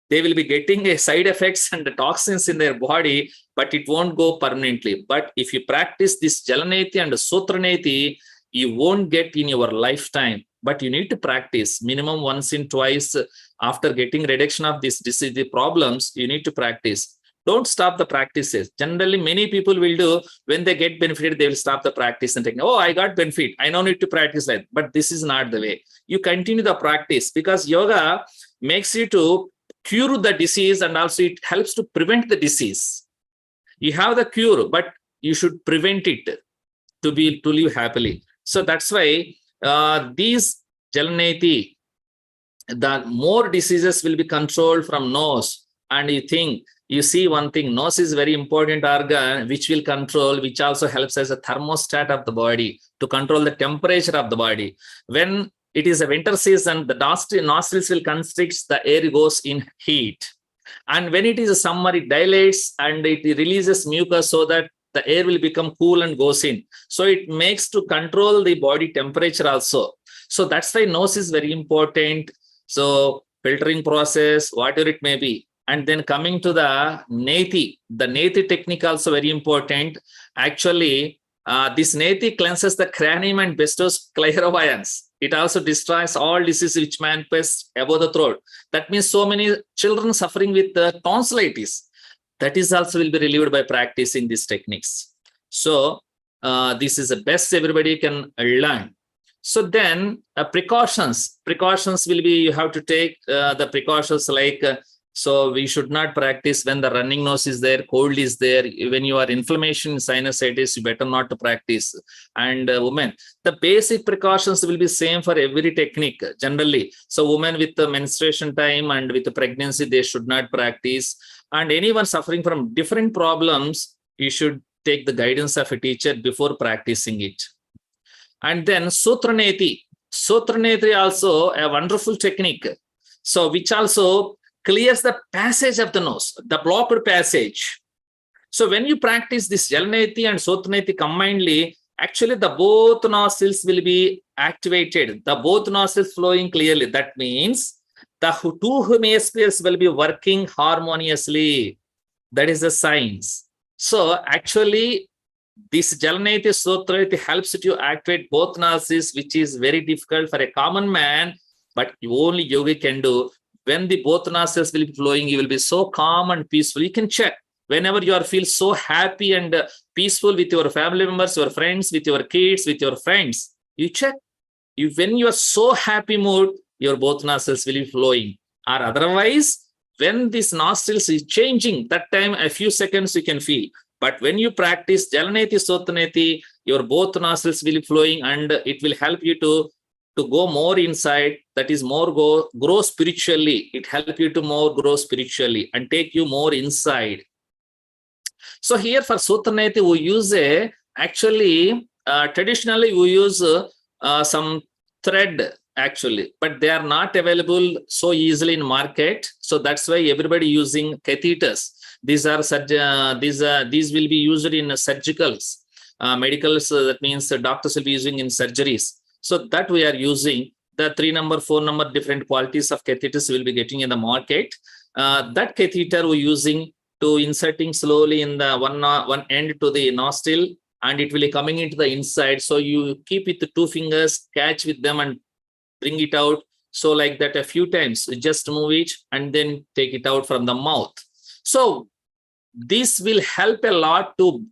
Speaker 1: they will be getting a side effects and the toxins in their body, but it won't go permanently. But if you practice this Jalaneti and Sutraneti, you won't get in your lifetime, but you need to practice minimum once in twice after getting reduction of this disease problems. You need to practice. Don't stop the practices. Generally, many people will do when they get benefited, they will stop the practice and think, oh, I got benefit, I don't need to practice that. But this is not the way. You continue the practice because yoga makes you to cure the disease and also it helps to prevent the disease. You have the cure, but you should prevent it to live happily. So that's why these Jalaneti, the more diseases will be controlled from nose. And you see one thing, nose is very important organ which will control, which also helps as a thermostat of the body to control the temperature of the body. When it is a winter season, the nostrils will constrict, the air goes in heat. And when it is a summer, it dilates and it releases mucus so that the air will become cool and goes in. So it makes to control the body temperature also. So that's why nose is very important. So filtering process, whatever it may be. And then coming to the Neti technique also very important. Actually, this Neti cleanses the cranium and bestows clairvoyance. It also destroys all diseases which manifest above the throat. That means so many children suffering with tonsillitis, that is also will be relieved by practicing these techniques. So this is the best everybody can learn. So then precautions will be, you have to take the precautions like, so we should not practice when the running nose is there, cold is there. When you are inflammation, sinusitis, you better not to practice. And women, the basic precautions will be same for every technique generally. So women with the menstruation time and with the pregnancy, they should not practice. And anyone suffering from different problems, you should take the guidance of a teacher before practicing it. And then Sutraneti also a wonderful technique. So which also clears the passage of the nose, the blocked passage. So when you practice this Jalaneti and Sutraneti combinedly, actually the both nostrils will be activated, the both nostrils flowing clearly. That means the two hemispheres will be working harmoniously. That is the science. So actually, this Jalaneti Sutraneti helps you to activate both nostrils, which is very difficult for a common man, but only yogi can do. When the both nostrils will be flowing, you will be so calm and peaceful. You can check whenever you feel so happy and peaceful with your family members, your friends, with your kids, with your friends. You check. When you are so happy mood, your both nostrils will be flowing. Or otherwise, when this nostrils is changing, that time a few seconds you can feel. But when you practice Jalaneti Sutraneti, your both nostrils will be flowing and it will help you to go more inside, that is more grow spiritually. It helps you to more grow spiritually and take you more inside. So here for Sutraneti, we use traditionally we use some thread actually, but they are not available so easily in market. So that's why everybody using catheters. These will be used in surgicals, medicals. That means doctors will be using in surgeries. So that we are using the 3 number, 4 number different qualities of catheters will be getting in the market. That catheter we're using to inserting slowly in the one end to the nostril, and it will be coming into the inside. So you keep with the 2 fingers, catch with them and bring it out. So like that a few times, just move it and then take it out from the mouth. So this will help a lot to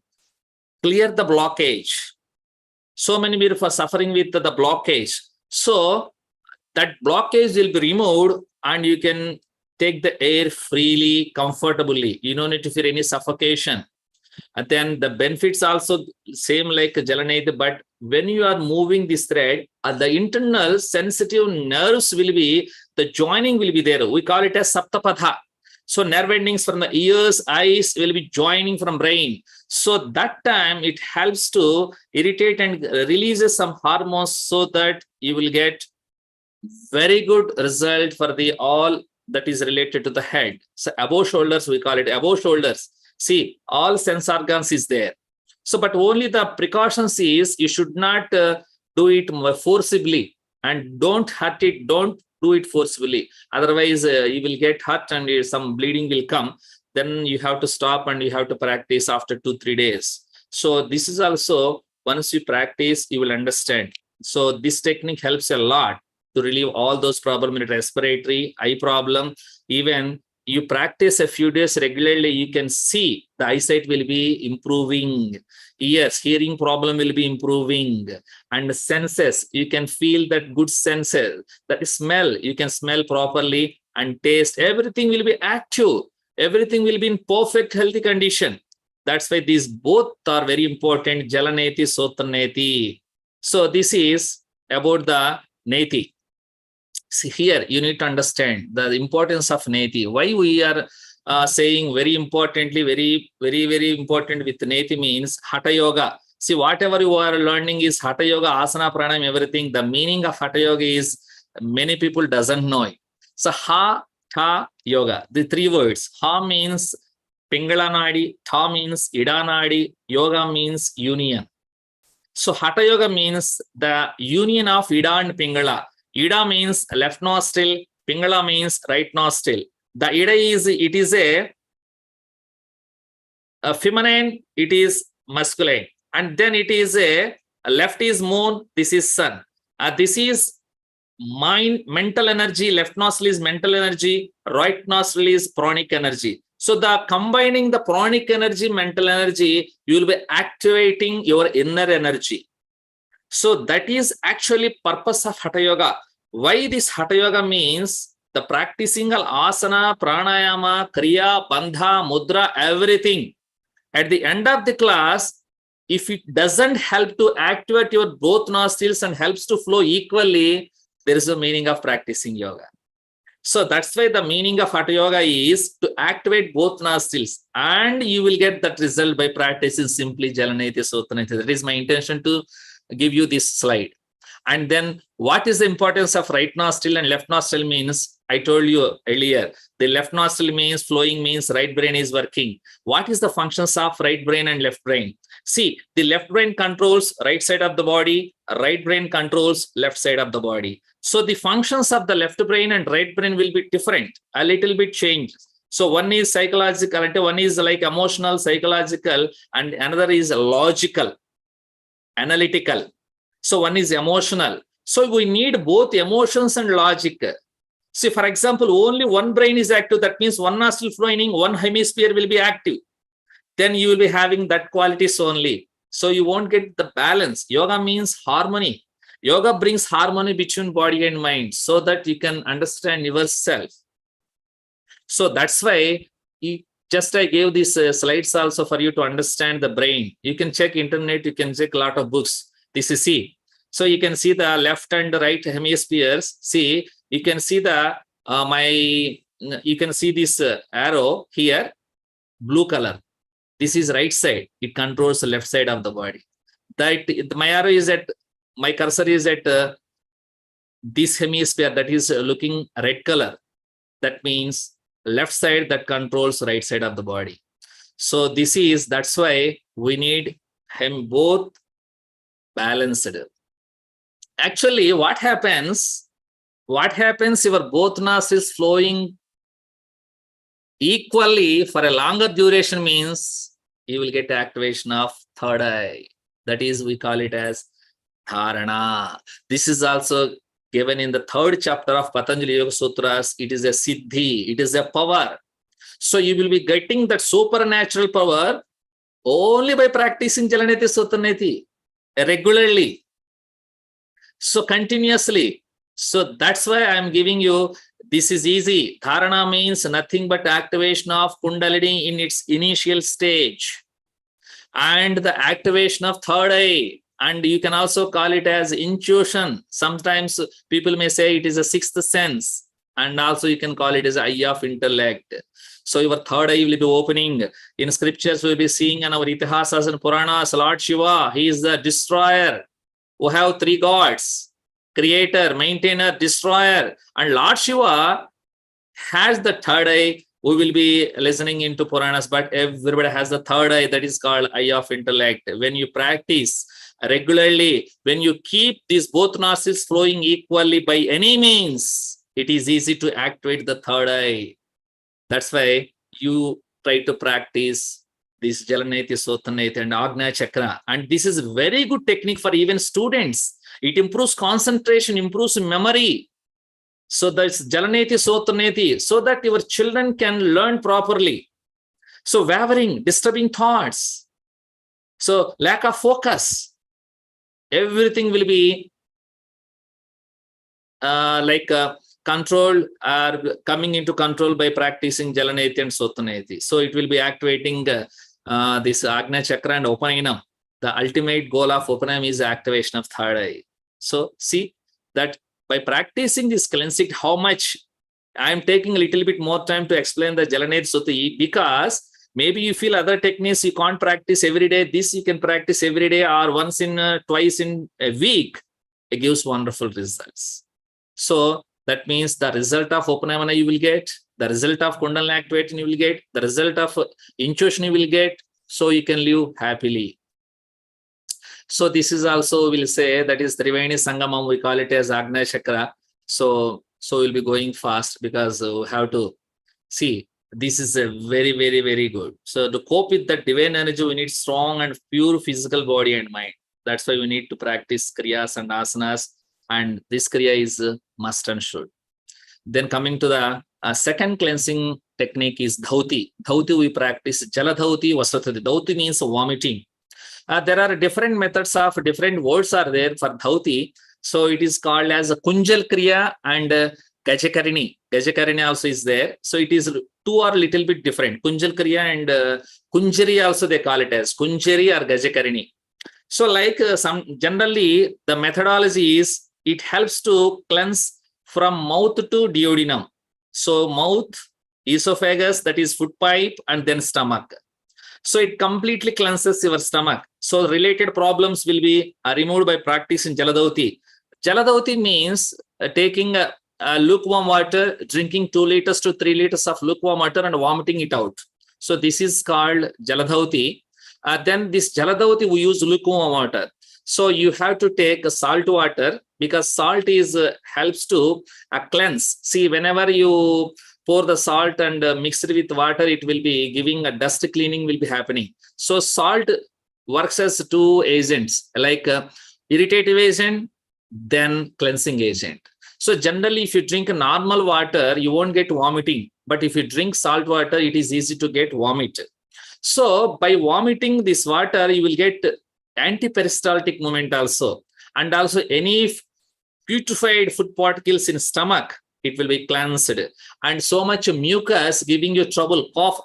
Speaker 1: clear the blockage. So many people are suffering with the blockage. So that blockage will be removed and you can take the air freely, comfortably. You don't need to feel any suffocation. And then the benefits also same like Jalaneti, but when you are moving this thread, the internal sensitive nerves will be, the joining will be there. We call it as Saptapadha. So nerve endings from the ears, eyes will be joining from brain. So that time it helps to irritate and releases some hormones so that you will get very good result for the all that is related to the head. So above shoulders, we call it above shoulders. See, all sense organs is there. So, but only the precautions is you should not do it forcibly and don't hurt it. Don't do it forcefully. Otherwise, you will get hurt and some bleeding will come. Then you have to stop and you have to practice after 2-3 days. So this is also, once you practice, you will understand. So this technique helps a lot to relieve all those problems in respiratory, eye problem, even you practice a few days regularly, you can see the eyesight will be improving. Yes, hearing problem will be improving. And senses, you can feel that good senses. That smell, you can smell properly and taste. Everything will be active. Everything will be in perfect healthy condition. That's why these both are very important. Jalaneti, Sotaneti. So this is about the Neti. See, here you need to understand the importance of Neti. Why we are saying very importantly, very important with Neti means Hatha Yoga. See, whatever you are learning is Hatha Yoga, Asana, Pranayam, everything. The meaning of Hatha Yoga is many people doesn't know it. So Hatha Yoga, the three words. Ha means Pingala Nadi, Tha means Ida Nadi, Yoga means union. So Hatha Yoga means the union of Ida and Pingala. Ida means left nostril, Pingala means right nostril. The Ida is a feminine, it is masculine. And then it is a left is moon, this is sun. This is mind, mental energy, left nostril is mental energy, right nostril is pranic energy. So the combining the pranic energy, mental energy, you will be activating your inner energy. So that is actually purpose of Hatha Yoga. Why this Hatha Yoga means the practicing of asana, pranayama, kriya, bandha, mudra, everything. At the end of the class, if it doesn't help to activate your both nostrils and helps to flow equally, there is a meaning of practicing yoga. So that's why the meaning of Hatha Yoga is to activate both nostrils, and you will get that result by practicing simply Jalaneti, Sotaneti. That is my intention to give you this slide. And then what is the importance of right nostril and left nostril means, I told you earlier, the left nostril means flowing, means right brain is working. What is the functions of right brain and left brain? See, the left brain controls right side of the body, right brain controls left side of the body. So the functions of the left brain and right brain will be different, a little bit changed. So one is psychological, one is like emotional, psychological, and another is logical, analytical. So one is emotional. So we need both emotions and logic. See, for example, only one brain is active. That means one nostril flowing, one hemisphere will be active. Then you will be having that qualities only. So you won't get the balance. Yoga means harmony. Yoga brings harmony between body and mind so that you can understand yourself. So that's why I gave these slides also for you to understand the brain. You can check internet, you can check a lot of books. This is C. So you can see the left and right hemispheres. See, you can see the you can see this arrow here, blue color. This is right side. It controls the left side of the body. That my arrow is at, my cursor is at this hemisphere that is looking red color. That means left side that controls right side of the body. So that's why we need him both balanced. Actually, what happens, your both nostrils flowing equally for a longer duration means you will get activation of third eye. That is, we call it as dharana. This is also given in the third chapter of Patanjali Yoga Sutras. It is a siddhi, it is a power. So you will be getting that supernatural power only by practicing Jalaneti, Sotaneti regularly. So continuously. So that's why I'm giving you, this is easy. Dharana means nothing but activation of Kundalini in its initial stage. And the activation of third eye. And you can also call it as intuition. Sometimes people may say it is a sixth sense. And also you can call it as eye of intellect. So your third eye will be opening. In scriptures, we'll be seeing in our Itihasas and Puranas, Lord Shiva, he is the destroyer. We have three gods, creator, maintainer, destroyer. And Lord Shiva has the third eye. We will be listening into Puranas, but everybody has the third eye that is called eye of intellect. When you practice regularly, when you keep these both nostrils flowing equally by any means, it is easy to activate the third eye. That's why you try to practice this Jalaneti, Sotaneti and Agnya Chakra. And this is a very good technique for even students. It improves concentration, improves memory. So that's Jalaneti Sotaneti, so that your children can learn properly. So wavering, disturbing thoughts, so lack of focus, everything will be controlled or coming into control by practicing Jalaneti and Sotaneti. So it will be activating this Agnya Chakra and Upanayam. The ultimate goal of Upanayam is activation of third eye. So see that by practicing this cleansing, how much I am taking a little bit more time to explain the Jalaneti Soti, because maybe you feel other techniques you can't practice every day. This you can practice every day or once in twice in a week. It gives wonderful results. So that means the result of Upanayana you will get, the result of Kundalini activation you will get, the result of intuition you will get, so you can live happily. So this is also, we'll say, that is Triveni Sangamam, we call it as Agnya Chakra. So we'll be going fast because we have to see. This is a very, very, very good. So to cope with that divine energy, we need strong and pure physical body and mind. That's why we need to practice kriyas and asanas. And this kriya is must and should. Then coming to the second cleansing technique is dhauti. Dhauti we practice jaladhauti, vasrathati. Dhauti means vomiting. There are different methods of different words are there for dhauti. So it is called as a kunjal kriya and gajakarini. Gajakarini also is there. So it is two are little bit different. Kunjal kriya and kunjari also they call it as kunjari or gajakarini. So like some generally the methodology is it helps to cleanse from mouth to duodenum. So mouth, esophagus, that is food pipe, and then stomach. So it completely cleanses your stomach. So related problems will be removed by practicing Jaladauti. Jaladauti means taking lukewarm water, drinking 2 liters to 3 liters of lukewarm water and vomiting it out. So this is called Jaladauti. Then this Jaladauti we use lukewarm water. So you have to take salt water because salt is helps to cleanse. See, whenever you pour the salt and mix it with water, it will be giving a dust cleaning will be happening. So salt works as two agents, like irritative agent, then cleansing agent. So generally, if you drink normal water, you won't get vomiting. But if you drink salt water, it is easy to get vomit. So by vomiting this water, you will get antiperistaltic movement also. And also any putrefied food particles in stomach, it will be cleansed. And so much mucus giving you trouble, cough,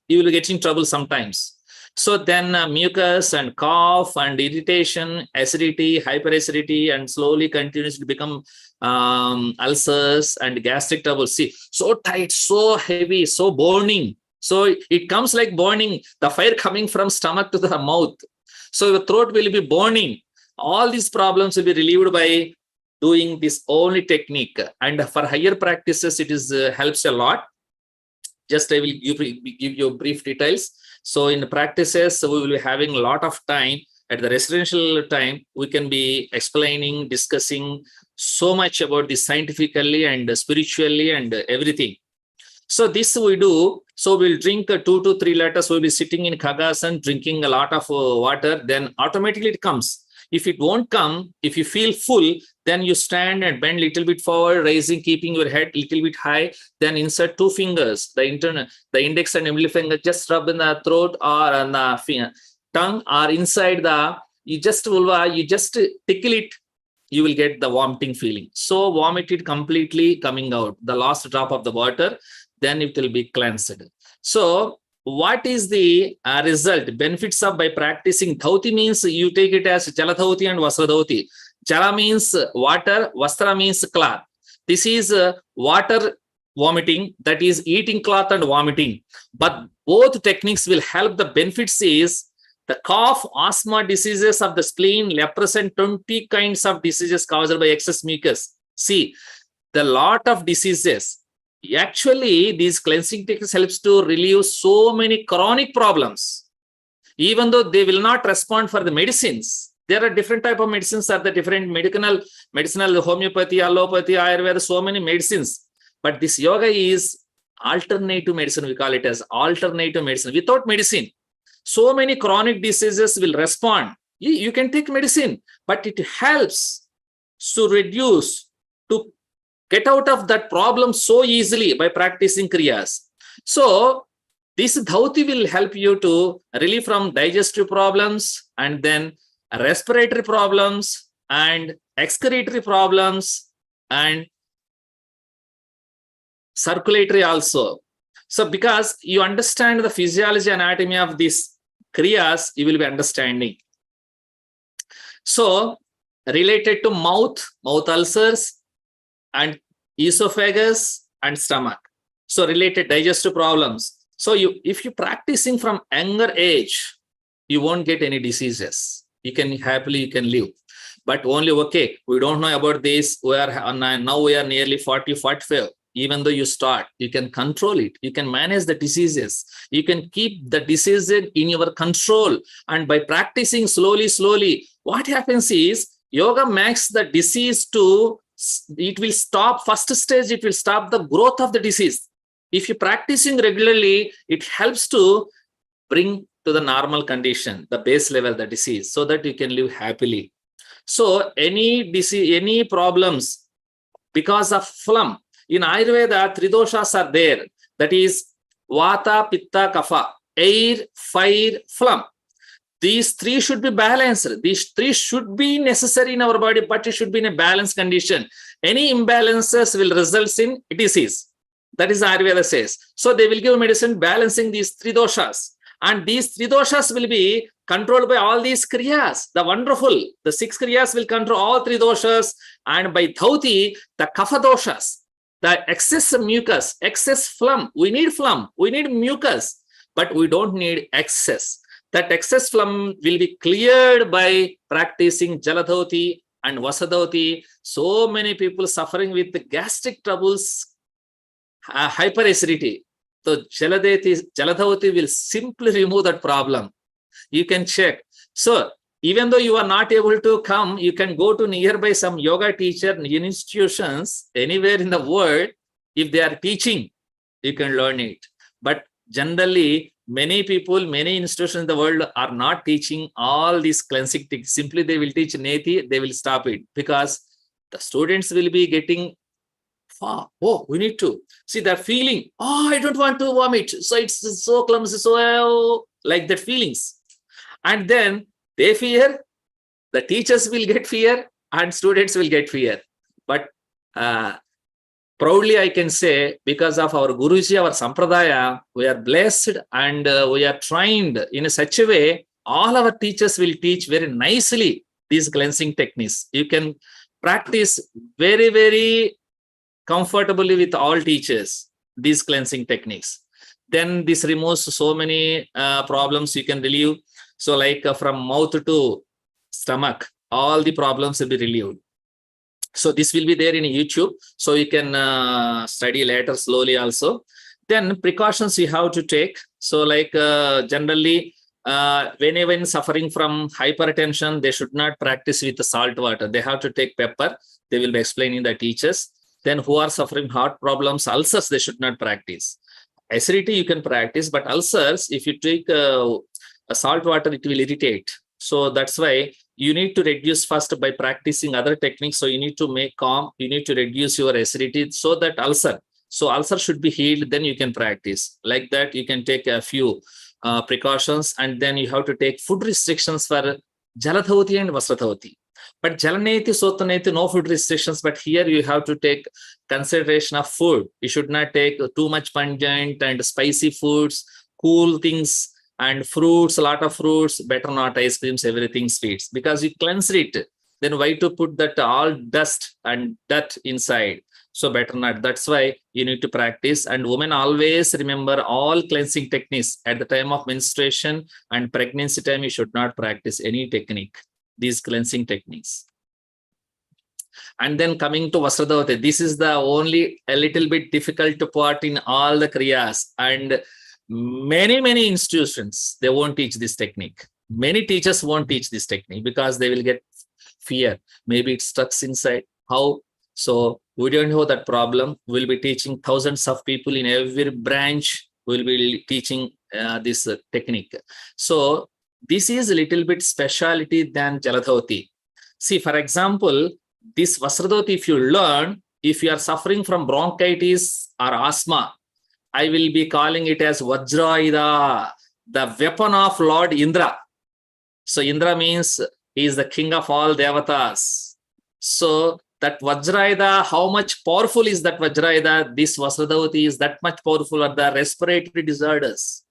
Speaker 1: you will get in trouble sometimes. So then mucus and cough and irritation, acidity, hyperacidity, and slowly continues to become ulcers and gastric trouble. See, so tight, so heavy, so burning. So it comes like burning, the fire coming from stomach to the mouth. So your throat will be burning. All these problems will be relieved by doing this only technique. And for higher practices, it is helps a lot. Just I will give you brief details. So in practices, we will be having a lot of time. At the residential time, we can be explaining, discussing so much about this scientifically and spiritually and everything. So this we do. So we'll drink 2 to 3 liters. We'll be sitting in Kagasan, drinking a lot of water. Then automatically it comes. If it won't come, if you feel full, then you stand and bend a little bit forward, raising, keeping your head a little bit high. Then insert 2 fingers, the index and middle finger, just rub in the throat or on the tongue or inside the, you just tickle it, you will get the vomiting feeling. So vomit it completely coming out, the last drop of the water, then it will be cleansed. So what is the result, benefits of by practicing dhauti means you take it as jaladhauti and vasradhauti. Jala means water, vastra means cloth. This is water vomiting, that is eating cloth and vomiting. But both techniques will help. The benefits is the cough, asthma, diseases of the spleen, represent 20 kinds of diseases caused by excess mucus. See, the lot of diseases. Actually, these cleansing techniques helps to relieve so many chronic problems. Even though they will not respond for the medicines, there are different type of medicines, are the different medicinal homeopathy, allopathy, ayurveda, so many medicines. But this yoga is alternative medicine. We call it as alternative medicine without medicine. So many chronic diseases will respond. You can take medicine, but it helps to reduce, to get out of that problem so easily by practicing kriyas. So this dhauti will help you to relieve from digestive problems, and then respiratory problems and excretory problems and circulatory also. So because you understand the physiology anatomy of these kriyas, you will be understanding. So related to mouth ulcers and esophagus and stomach. So related digestive problems. So if you're practicing from younger age, you won't get any diseases. You can live. But only, okay, we don't know about this. Now we are nearly 40, 45. Even though you start, you can control it. You can manage the diseases. You can keep the disease in your control. And by practicing slowly, what happens is yoga makes the disease it will stop. First stage, it will stop the growth of the disease. If you're practicing regularly, it helps to bring to the normal condition, the base level, the disease, so that you can live happily. So any disease, any problems because of phlegm, in Ayurveda, 3 doshas are there. That is Vata, Pitta, Kapha, air, fire, phlegm. These 3 should be balanced. These 3 should be necessary in our body, but it should be in a balanced condition. Any imbalances will result in disease. That is Ayurveda says. So they will give medicine balancing these 3 doshas. And these 3 doshas will be controlled by all these kriyas. The wonderful, the 6 kriyas will control all 3 doshas. And by dhauti, the kapha doshas, the excess mucus, excess phlegm. We need mucus, but we don't need excess. That excess phlegm will be cleared by practicing jaladhauti and vasadhauti. So many people suffering with the gastric troubles, hyperacidity. So jaladhauti will simply remove that problem. You can check. So even though you are not able to come, you can go to nearby some yoga teacher institutions anywhere in the world. If they are teaching, you can learn it. But generally, many people, many institutions in the world are not teaching all these cleansing techniques. Simply they will teach neti, they will stop it because the students will be getting, oh, we need to see that feeling. Oh, I don't want to vomit. So it's so clumsy, so like that feelings. And then they fear, the teachers will get fear and students will get fear. But proudly I can say, because of our Guruji, our Sampradaya, we are blessed and we are trained in such a way, all our teachers will teach very nicely these cleansing techniques. You can practice very, very comfortably with all teachers, these cleansing techniques. Then this removes so many problems you can relieve. So like from mouth to stomach, all the problems will be relieved. So this will be there in YouTube. So you can study later slowly also. Then precautions you have to take. So like generally, whenever suffering from hypertension, they should not practice with the salt water. They have to take pepper. They will be explaining the teachers. Then who are suffering heart problems, ulcers, they should not practice. Acidity you can practice, but ulcers, if you take a salt water, it will irritate. So that's why you need to reduce first by practicing other techniques. So you need to make calm. You need to reduce your acidity so that ulcer should be healed. Then you can practice like that. You can take a few precautions, and then you have to take food restrictions for jaladhauti and vasradhauti. But jalaneti, sotaneti, no food restrictions. But here you have to take consideration of food. You should not take too much pungent and spicy foods, cool things, and fruits, a lot of fruits, better not ice creams, everything sweets, because you cleanse it. Then why to put that all dust and dirt inside? So better not. That's why you need to practice. And women always remember all cleansing techniques. At the time of menstruation and pregnancy time, you should not practice any technique, these cleansing techniques. And then coming to Vasradhavati, this is the only a little bit difficult part in all the kriyas. And many institutions, they won't teach this technique. Many teachers won't teach this technique because they will get fear. Maybe it stuck inside. How? So we don't know that problem. We'll be teaching thousands of people in every branch. We'll be teaching this technique. So this is a little bit specialty than Jaladhauti. See, for example, this Vasradhauti, if you learn, if you are suffering from bronchitis or asthma, I will be calling it as Vajrayuda, the weapon of Lord Indra. So Indra means he is the king of all devatas. So that Vajrayuda, how much powerful is that Vajrayuda? This Vasradhavati is that much powerful at the respiratory disorders.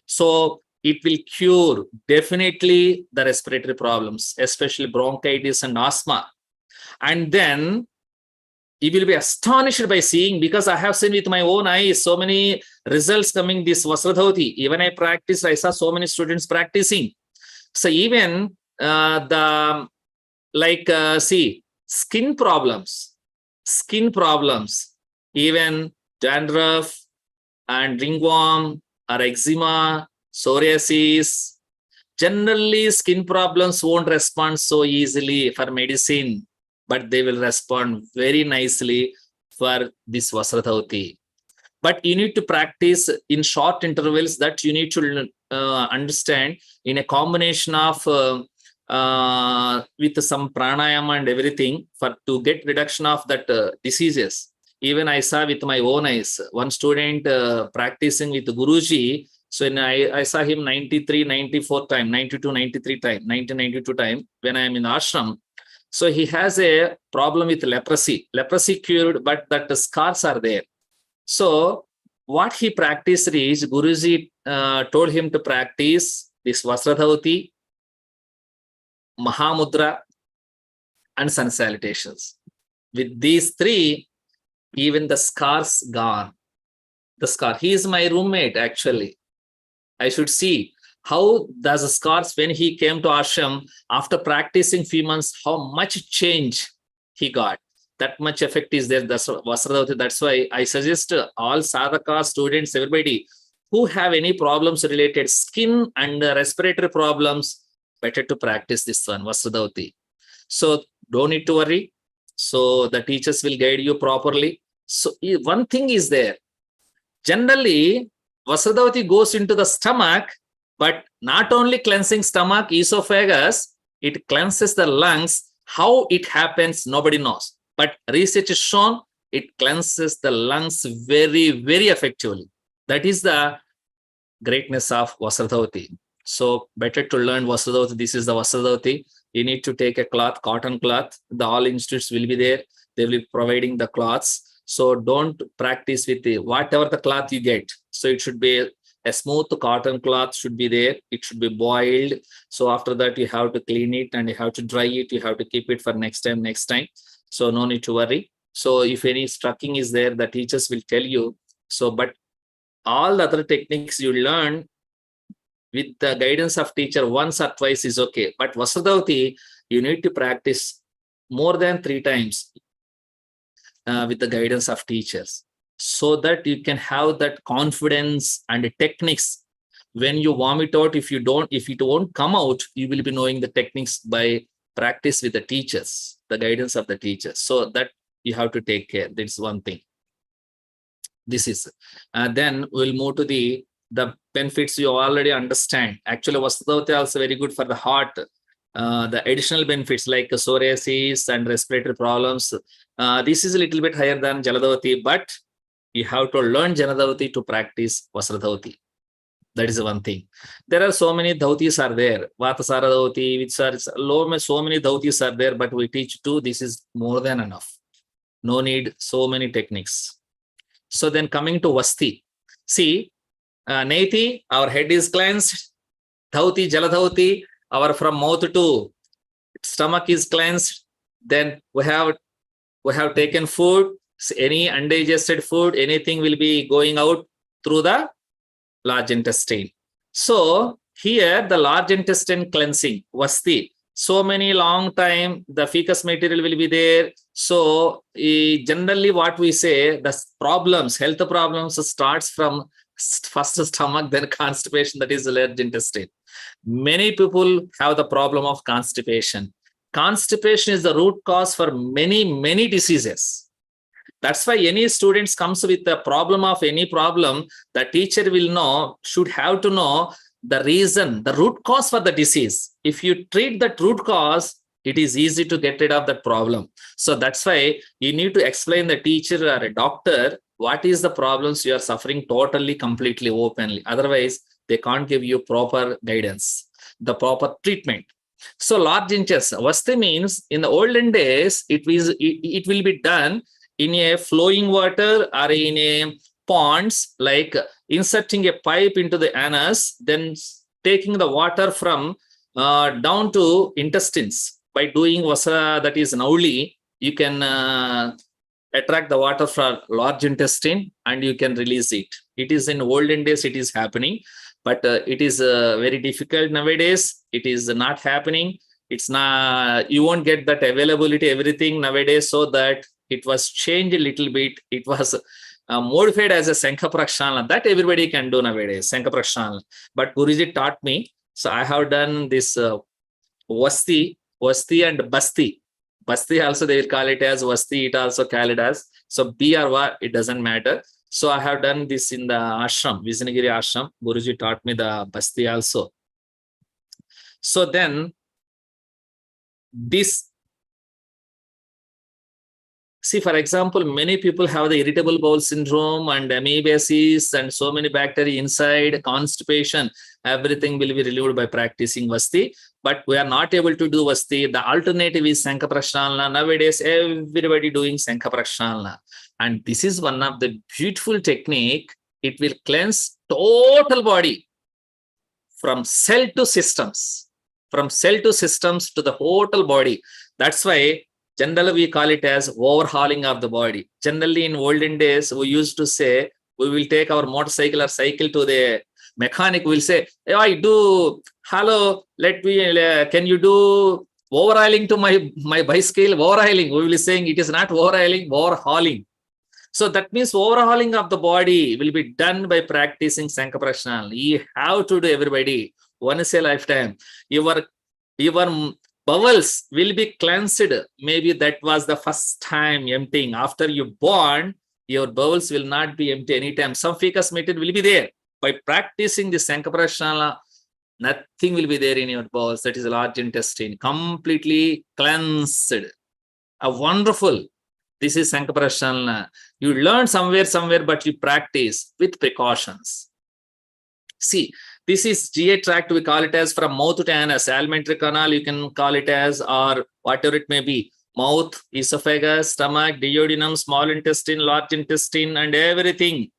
Speaker 1: So it will cure definitely the respiratory problems, especially bronchitis and asthma. And then you will be astonished by seeing, because I have seen with my own eyes so many results coming this Vasradhavati. Even I practiced, I saw so many students practicing. So even see, skin problems, even dandruff and ringworm or eczema, psoriasis. Generally, skin problems won't respond so easily for medicine, but they will respond very nicely for this Vasradhavati. But you need to practice in short intervals, that you need to understand in a combination of with some pranayama and everything to get reduction of that diseases. Even I saw with my own eyes, one student practicing with Guruji. So I saw him 93, 94 time, 92, 93 time, 1992 time when I am in ashram. So he has a problem with leprosy. Leprosy cured, but that the scars are there. So what he practiced is, Guruji told him to practice this Vasradhavati, Mahamudra, and sun salutations. With these three, even the scars gone. The scar. He is my roommate, actually. I should see how does the scars, when he came to ashram, after practicing few months, how much change he got. That much effect is there. That's Vasradhavati. That's why I suggest all sadhaka students, everybody who have any problems related skin and respiratory problems, better to practice this one, Vasradhavati. So don't need to worry. So the teachers will guide you properly. So one thing is there. Generally, Vasradhavati goes into the stomach, but not only cleansing stomach, esophagus, it cleanses the lungs. How it happens, nobody knows. But research has shown it cleanses the lungs very, very effectively. That is the greatness of Vasradhavati. So better to learn Vasradhavati. This is the Vasradhavati. You need to take a cloth, cotton cloth. The all institutes will be there. They will be providing the cloths. So don't practice with whatever the cloth you get. So it should be a smooth cotton cloth should be there. It should be boiled. So after that, you have to clean it and you have to dry it. You have to keep it for next time. So no need to worry. So if any strucking is there, the teachers will tell you. So, but all the other techniques you learn with the guidance of teacher once or twice is okay. But Vasradhavati, you need to practice more than 3 times with the guidance of teachers, so that you can have that confidence and the techniques. When you vomit out, if it won't come out, you will be knowing the techniques by practice with the teachers, the guidance of the teachers. So that you have to take care. That's one thing. This is. Then we'll move to the benefits you already understand. Actually, Vasradhavati also very good for the heart. The additional benefits like psoriasis and respiratory problems. This is a little bit higher than Jaladhavati, but you have to learn Jaladhavati to practice Vasradhavati. That is one thing. There are so many dhautis are there. Vatasara dhauti, which are so many dhautis are there, but we teach 2. This is more than enough. No need so many techniques. So then coming to Vasti. See, Neti, our head is cleansed. Dhauti, Jaladhavati, our from mouth to stomach is cleansed. Then we have taken food. Any undigested food, anything will be going out through the large intestine. So here the large intestine cleansing, Vasti. So many long time, the fecal material will be there. So generally what we say, the problems, health problems starts from first stomach, then constipation, that is the large intestine. Many people have the problem of constipation. Constipation is the root cause for many diseases. That's why any students comes with the problem of any problem, the teacher should have to know the reason, the root cause for the disease. If you treat that root cause, It is easy to get rid of that problem. So that's why you need to explain the teacher or a doctor what is the problems you are suffering totally, completely, openly. Otherwise, they can't give you proper guidance, the proper treatment. So large inches, Vasti means in the olden days, it will be done in a flowing water or in a ponds, like inserting a pipe into the anus, then taking the water from down to intestines. By doing vasa, that is nauli, you can attract the water from large intestine and you can release it. It is in olden days, it is happening, but it is very difficult nowadays. It is not happening. It's not, you won't get that availability, everything nowadays, so that it was changed a little bit. It was modified as a Sankha Prakshalana that everybody can do nowadays, Sankha Prakshalana. But Guruji taught me, so I have done this Vasti and Basti. Basti also they will call it as Vasti, it also call it as. So B or Va, it doesn't matter. So I have done this in the ashram, Vizianagiri ashram. Guruji taught me the Basti also. So then this, see, for example, many people have the irritable bowel syndrome and amoebiasis and so many bacteria inside, constipation. Everything will be relieved by practicing Vasti. But we are not able to do Vasti. The alternative is Sankha Prakshalana. Nowadays, everybody doing Sankha Prakshalana. And this is one of the beautiful technique. It will cleanse total body from cell to systems. From cell to systems to the total body. That's why generally we call it as overhauling of the body. Generally in olden days, we used to say, we will take our motorcycle or cycle to the mechanic, will say, hey, I do, hello, let me, can you do overhauling to my bicycle? Overhauling, we will be saying it is not overhauling, overhauling. So that means overhauling of the body will be done by practicing Sankha Prakshalana. You have to do, everybody, once a lifetime. Your bowels will be cleansed. Maybe that was the first time emptying. After you born, your bowels will not be empty anytime. Some fecal matter will be there. By practicing the Sankha Prakshalana, nothing will be there in your bowels. That is large intestine, completely cleansed. A wonderful. This is Sankha Prakshalana. You learn somewhere, but you practice with precautions. See, this is GA tract, we call it as from mouth to anus, alimentary canal, you can call it as, or whatever it may be. Mouth, esophagus, stomach, duodenum, small intestine, large intestine, and everything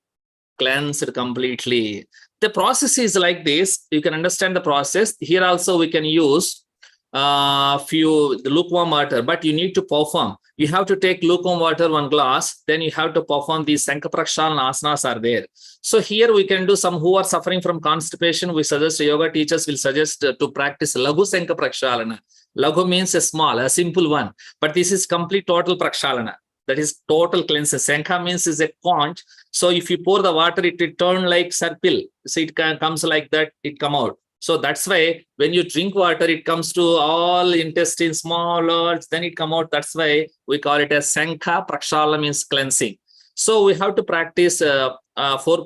Speaker 1: cleansed completely. The process is like this. You can understand the process. Here also we can use the lukewarm water, but you need to perform. You have to take lukewarm water, 1 glass, then you have to perform these Sankha Prakshalana asanas are there. So here we can do some who are suffering from constipation. We suggest, yoga teachers will suggest to practice Laghu Sankha Prakshalana. Laghu means a small, a simple one, but this is complete total Prakshalana. That is total cleanse. Sankha means is a conch. So if you pour the water, it will turn like circle. So it comes like that, it come out. So that's why when you drink water, it comes to all intestines, small, large, then it come out. That's why we call it as Sankha Prakshalana, means cleansing. So we have to practice 4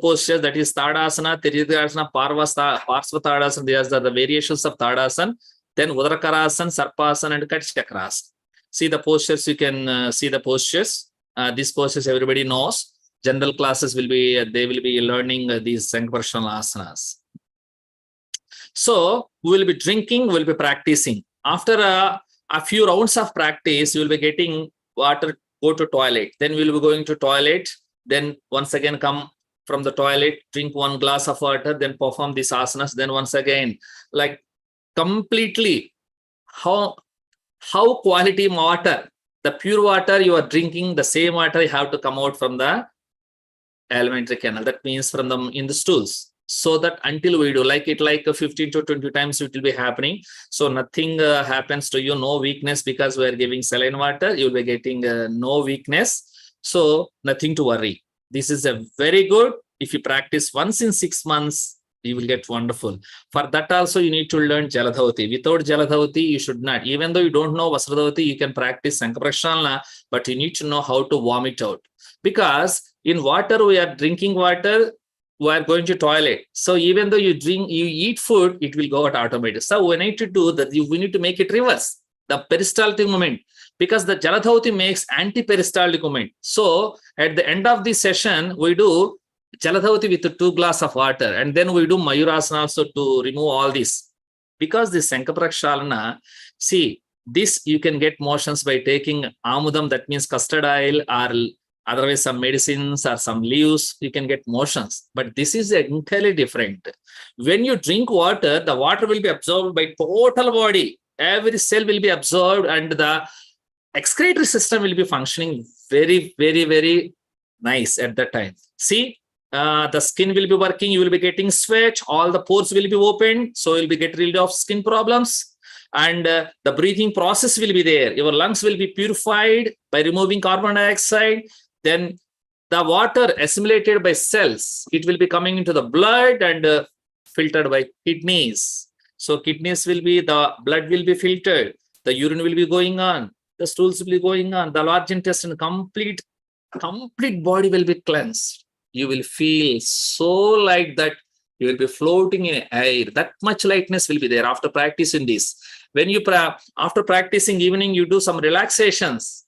Speaker 1: postures, that is Tadasana, Tridigasana, Parsvatadasana. These are the variations of Tadasana. Then Udakarasana, Sarpasana, and Katchakrasana. See the postures, you can see the postures. These postures everybody knows. General classes will be, they will be learning these Sankha Prakshalana asanas. So we will be drinking, we will be practicing. After a few rounds of practice, you will be getting water, go to toilet. Then we will be going to toilet. Then once again come from the toilet, drink 1 glass of water, then perform these asanas. Then once again, like completely, how quality water, the pure water you are drinking, the same water you have to come out from the alimentary canal. That means from the in the stools. So that until we do like 15 to 20 times it will be happening. So nothing happens to you, no weakness, because we are giving saline water, you will be getting no weakness. So nothing to worry. This is a very good. If you practice once in 6 months, you will get wonderful. For that also you need to learn Jaladhavati. Without Jaladhavati, you should not. Even though you don't know Vasradhavati, you can practice Sankha Prakshalana, but you need to know how to vomit out. Because in water, we are drinking water, we are going to toilet. So even though you eat food, it will go out automatically. So we need to do that. We need to make it reverse. the peristaltic movement, because the Jaladhavati makes anti-peristaltic movement. So at the end of the session, we do Jaladhavati with 2 glasses of water, and then we do Mayurasana also to remove all this. Because this Sankaprakshalana, see, this you can get motions by taking Amudam, that means custard oil, or otherwise some medicines or some leaves, you can get motions. But this is entirely different. When you drink water, the water will be absorbed by total body. Every cell will be absorbed, and the excretory system will be functioning very, very, very nice at that time. See, the skin will be working, you will be getting sweat, all the pores will be open, so you'll be get rid of skin problems, and the breathing process will be there. Your lungs will be purified by removing carbon dioxide. Then the water assimilated by cells, it will be coming into the blood and filtered by kidneys. So kidneys will be, the blood will be filtered, the urine will be going on, the stools will be going on, the large intestine, complete body will be cleansed. You will feel so light that you will be floating in air. That much lightness will be there after practicing this. When you after practicing evening, you do some relaxations,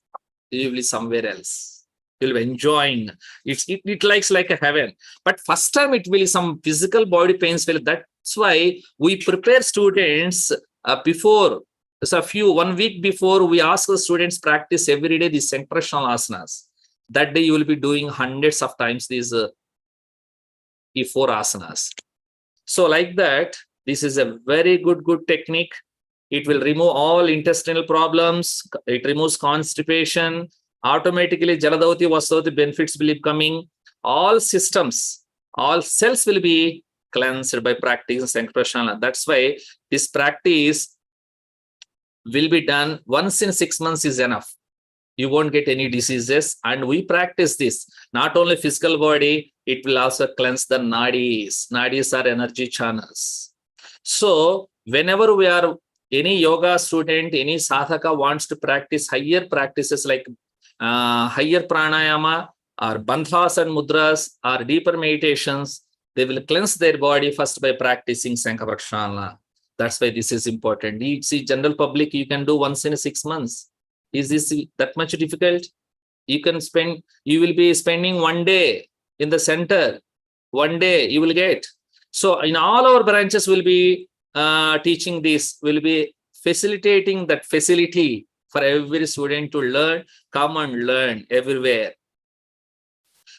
Speaker 1: you will be somewhere else. You'll be enjoying. It likes like a heaven. But first time it will be some physical body pains. That's why we prepare students before. So 1 week before, we ask the students practice every day these Sankaprakshalana asanas. That day you will be doing hundreds of times these E4 asanas. So like that, this is a very good technique. It will remove all intestinal problems. It removes constipation. Automatically, Jaladhavati, Vasudhavati benefits will be coming. All systems, all cells will be cleansed by practicing Sankaprakshalana. That's why this practice will be done once in 6 months is enough. You won't get any diseases. And we practice this, not only physical body, it will also cleanse the nadis. Nadis are energy channels. So whenever we are, any yoga student, any sadhaka wants to practice higher practices like higher pranayama or bandhas and mudras or deeper meditations, they will cleanse their body first by practicing Sankaprakshalana. That's why this is important. You see, general public, you can do once in 6 months. Is this that much difficult? You will be spending 1 day in the center. 1 day you will get. So in all our branches will be teaching this, will be facilitating that facility for every student to learn, come and learn everywhere.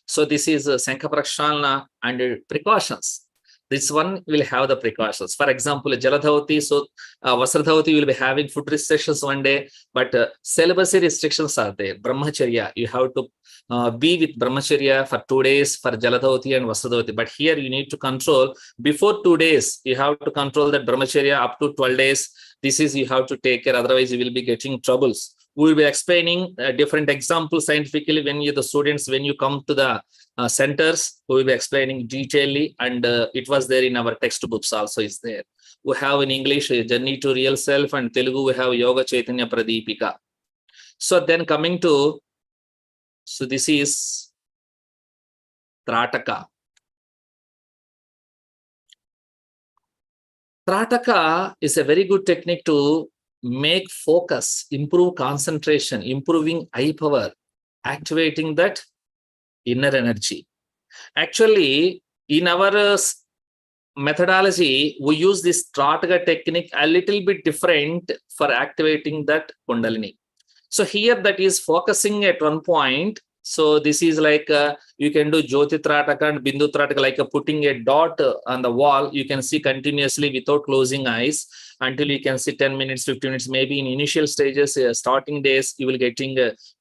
Speaker 1: So this is Sankaprakshalana and precautions. This one will have the precautions. For example, Jaladhavati, so Vasudhavati will be having food restrictions 1 day, but celibacy restrictions are there. Brahmacharya, you have to be with Brahmacharya for 2 days for Jaladhavati and Vasudhavati. But here you need to control before 2 days. You have to control that Brahmacharya up to 12 days. This is you have to take care. Otherwise, you will be getting troubles. We will be explaining different examples scientifically when the students, when you come to the centers, we will be explaining detailedly, and it was there in our textbooks also is there. We have in English Journey to Real Self, and Telugu we have Yoga Chaitanya Pradipika. So then coming to, so this is Trataka. Trataka is a very good technique to make focus, improve concentration, improving eye power, activating that inner energy. Actually, in our methodology, we use this Trataka technique a little bit different for activating that Kundalini. So here that is focusing at one point. So this is like you can do Jyoti Trataka and Bindu Trataka, like putting a dot on the wall. You can see continuously without closing eyes until you can see 10 minutes, 15 minutes. Maybe in initial stages, starting days, you will getting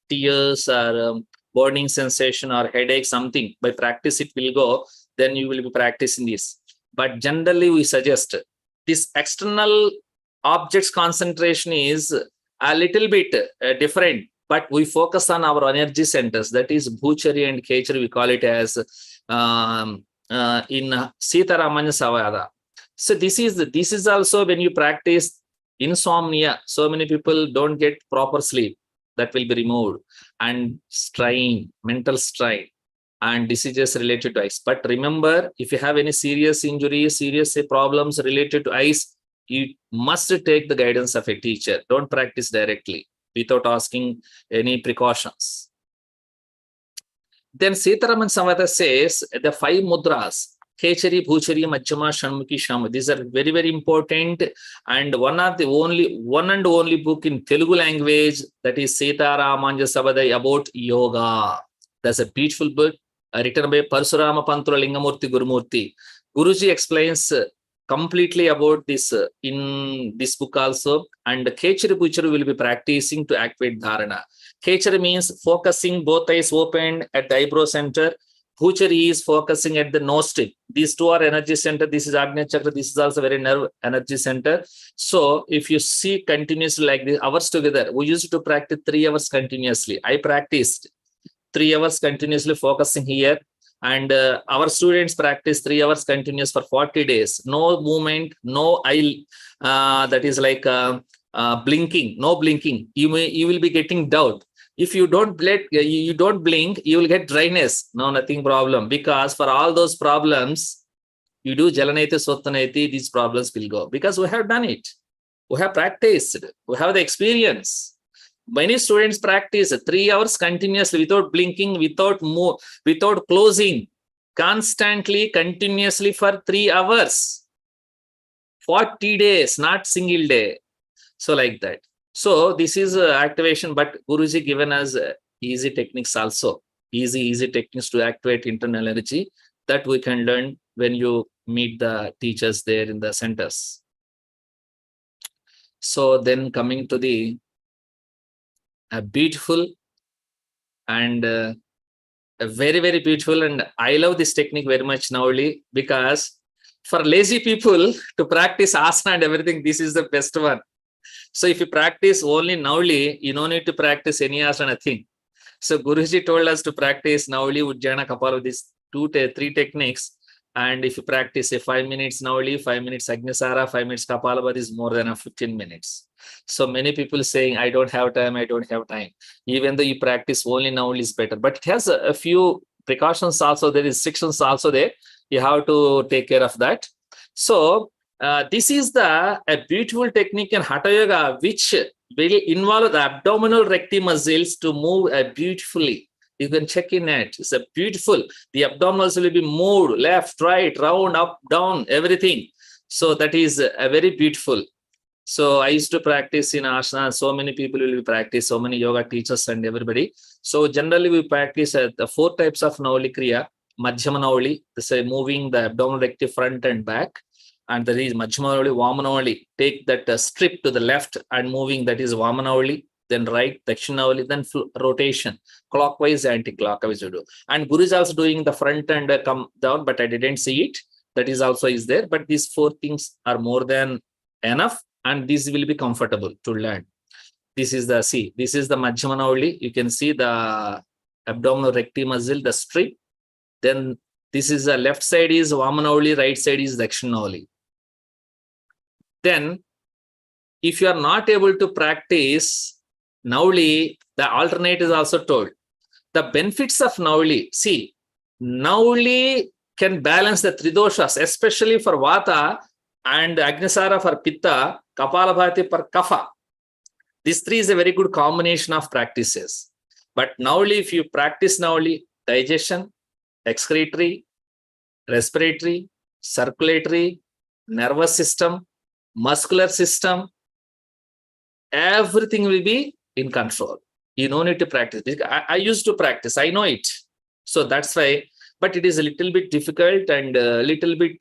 Speaker 1: tears or burning sensation or headache, something. By practice, it will go. Then you will be practicing this. But generally, we suggest this external objects concentration is a little bit different. But we focus on our energy centers, that is Bhuchari and Kechari, we call it as in Sitaramanya Savada. So this is also when you practice insomnia. So many people don't get proper sleep. That will be removed. And strain, mental strain, and diseases related to eyes. But remember, if you have any serious injuries, serious problems related to eyes, you must take the guidance of a teacher. Don't practice directly without asking any precautions. Then Sitaraman Samvada says the 5 mudras, Kechari, Bhuchari, Madhyama, Shanmukhi, Shama. These are very, very important. And one and only book in Telugu language, that is Sitaramanja Savadai about yoga. That's a beautiful book written by Parsurama Pantura Lingamurti Gurumurti. Guruji explains completely about this in this book also. And Kechari Bhuchari will be practicing to activate dharana. Kechari means focusing both eyes open at the eyebrow center. Bhuchari is focusing at the nose tip. These two are energy center. This is Agnya Chakra. This is also very nerve energy center. So if you see continuously like this, hours together, we used to practice 3 hours continuously. I practiced 3 hours continuously focusing here. And our students practice 3 hours continuous for 40 days. No movement, no eye, that is like blinking, no blinking. You will be getting doubt. If you don't blink, you will get dryness. No, nothing problem. Because for all those problems, you do Jalaneti, Sottaneti, these problems will go. Because we have done it. We have practiced. We have the experience. Many students practice 3 hours continuously without blinking, without closing, constantly, continuously for 3 hours. 40 days, not single day. So like that. So this is activation, but Guruji given us easy techniques also. Easy techniques to activate internal energy that we can learn when you meet the teachers there in the centers. So then coming to the beautiful and a very, very beautiful, and I love this technique very much now only, because for lazy people to practice asana and everything, this is the best one. So if you practice only Nauli, you don't need to practice any asana thing. So Guruji told us to practice Nauli, Ujjana, Kapala, these 3 techniques. And if you practice 5 minutes Nauli, 5 minutes Agnisara, 5 minutes Kapalabhati is more than 15 minutes. So many people saying, I don't have time. Even though you practice only Nauli is better. But it has a few precautions also. There is restrictions also there. You have to take care of that. So this is a beautiful technique in Hatha Yoga, which will involve the abdominal recti muscles to move beautifully. You can check in it. It's a beautiful. The abdominals will be moved left, right, round, up, down, everything. So that is a very beautiful. So I used to practice in asana. So many people will practice. So many yoga teachers and everybody. So generally we practice the 4 types of Nauli Kriya. Madhyama Nauli, this is moving the abdominal recti front and back. And there is Madhyama Nauli, Vamana Nauli. Take that strip to the left and moving, that is Vamana Nauli. Then right, Dakshina Nauli, then rotation, clockwise, anti-clockwise you do. And Guru is also doing the front and come down, but I didn't see it. That is also is there. But these 4 things are more than enough, and this will be comfortable to learn. This is the Madhyama Nauli. You can see the abdominal recti muscle, the strip. Then this is the left side is Vamana Nauli, right side is Dakshina Nauli. Then if you are not able to practice Nauli, the alternate is also told. The benefits of Nauli. See, Nauli can balance the 3 doshas, especially for Vata and Agnisara for Pitta, Kapalabhati for Kapha. These 3 is a very good combination of practices. But Nauli, if you practice Nauli, digestion, excretory, respiratory, circulatory, nervous system, muscular system, everything will be in control. You don't need to practice. I used to practice. I know it. So that's why, but it is a little bit difficult and a little bit,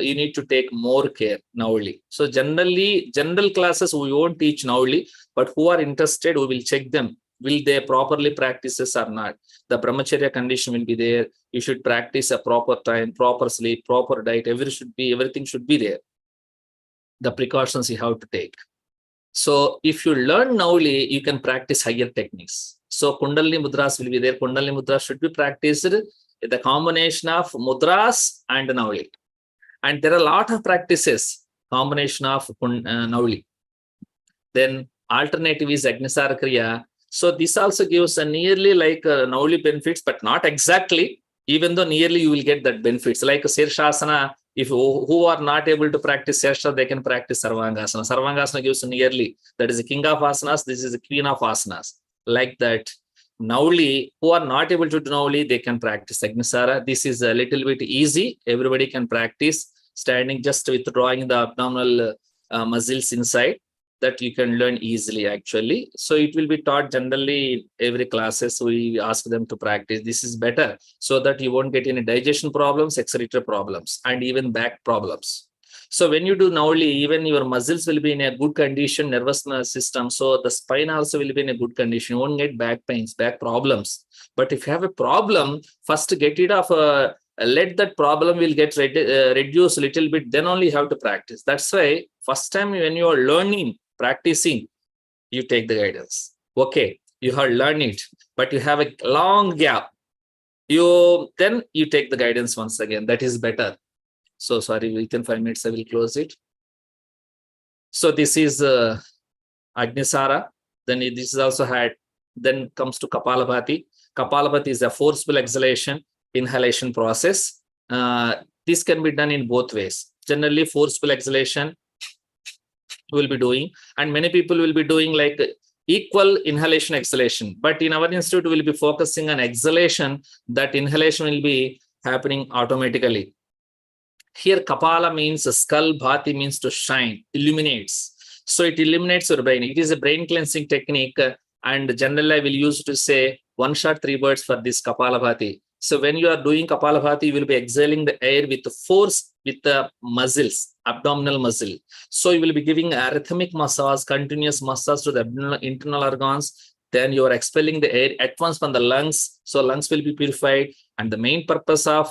Speaker 1: you need to take more care Nauli. So generally, general classes, we won't teach Nauli, but who are interested, we will check them. Will they properly practices or not? The brahmacharya condition will be there. You should practice a proper time, proper sleep, proper diet. Everything should be there. The precautions you have to take. So if you learn Nauli, you can practice higher techniques. So Kundalini Mudras will be there. Kundalini Mudras should be practiced with the combination of Mudras and Nauli. And there are a lot of practices, combination of Nauli. Then alternative is Agnisara Kriya. So this also gives a nearly like Nauli benefits, but not exactly, even though nearly you will get that benefits. Like Sirshasana, If who are not able to practice Shastra, they can practice Sarvangasana. Sarvangasana gives nearly, that is the king of asanas, this is the queen of asanas. Like that, Nauli, who are not able to do Nauli, they can practice Agnisara. This is a little bit easy. Everybody can practice standing, just withdrawing the abdominal muscles inside. That you can learn easily actually. So it will be taught generally every classes. We ask them to practice. This is better so that you won't get any digestion problems, excretory problems, and even back problems. So when you do Nauli, even your muscles will be in a good condition, nervous system. So the spine also will be in a good condition. You won't get back pains, back problems. But if you have a problem, first get rid of let that problem will get reduced a little bit, then only you have to practice. That's why first time when you are learning, practicing, you take the guidance. Okay, you have learned it, but you have a long gap. Then you take the guidance once again. That is better. So sorry, within 5 minutes I will close it. So this is Agnisara. Then this is also had. Then comes to Kapalabhati. Kapalabhati is a forceful exhalation, inhalation process. This can be done in both ways. Generally, forceful exhalation will be doing, and many people will be doing like equal inhalation exhalation, but in our institute we will be focusing on exhalation. That inhalation will be happening automatically. Here Kapala means skull, Bhati means to shine, illuminates. So it illuminates your brain. It is a brain cleansing technique, and generally I will use to say one shot, three birds for this Kapalabhati. So when you are doing Kapalabhati, you will be exhaling the air with force with the muscles, abdominal muscle. So you will be giving arrhythmic massage, continuous massage to the internal organs. Then you are expelling the air at once from the lungs. So lungs will be purified. And the main purpose of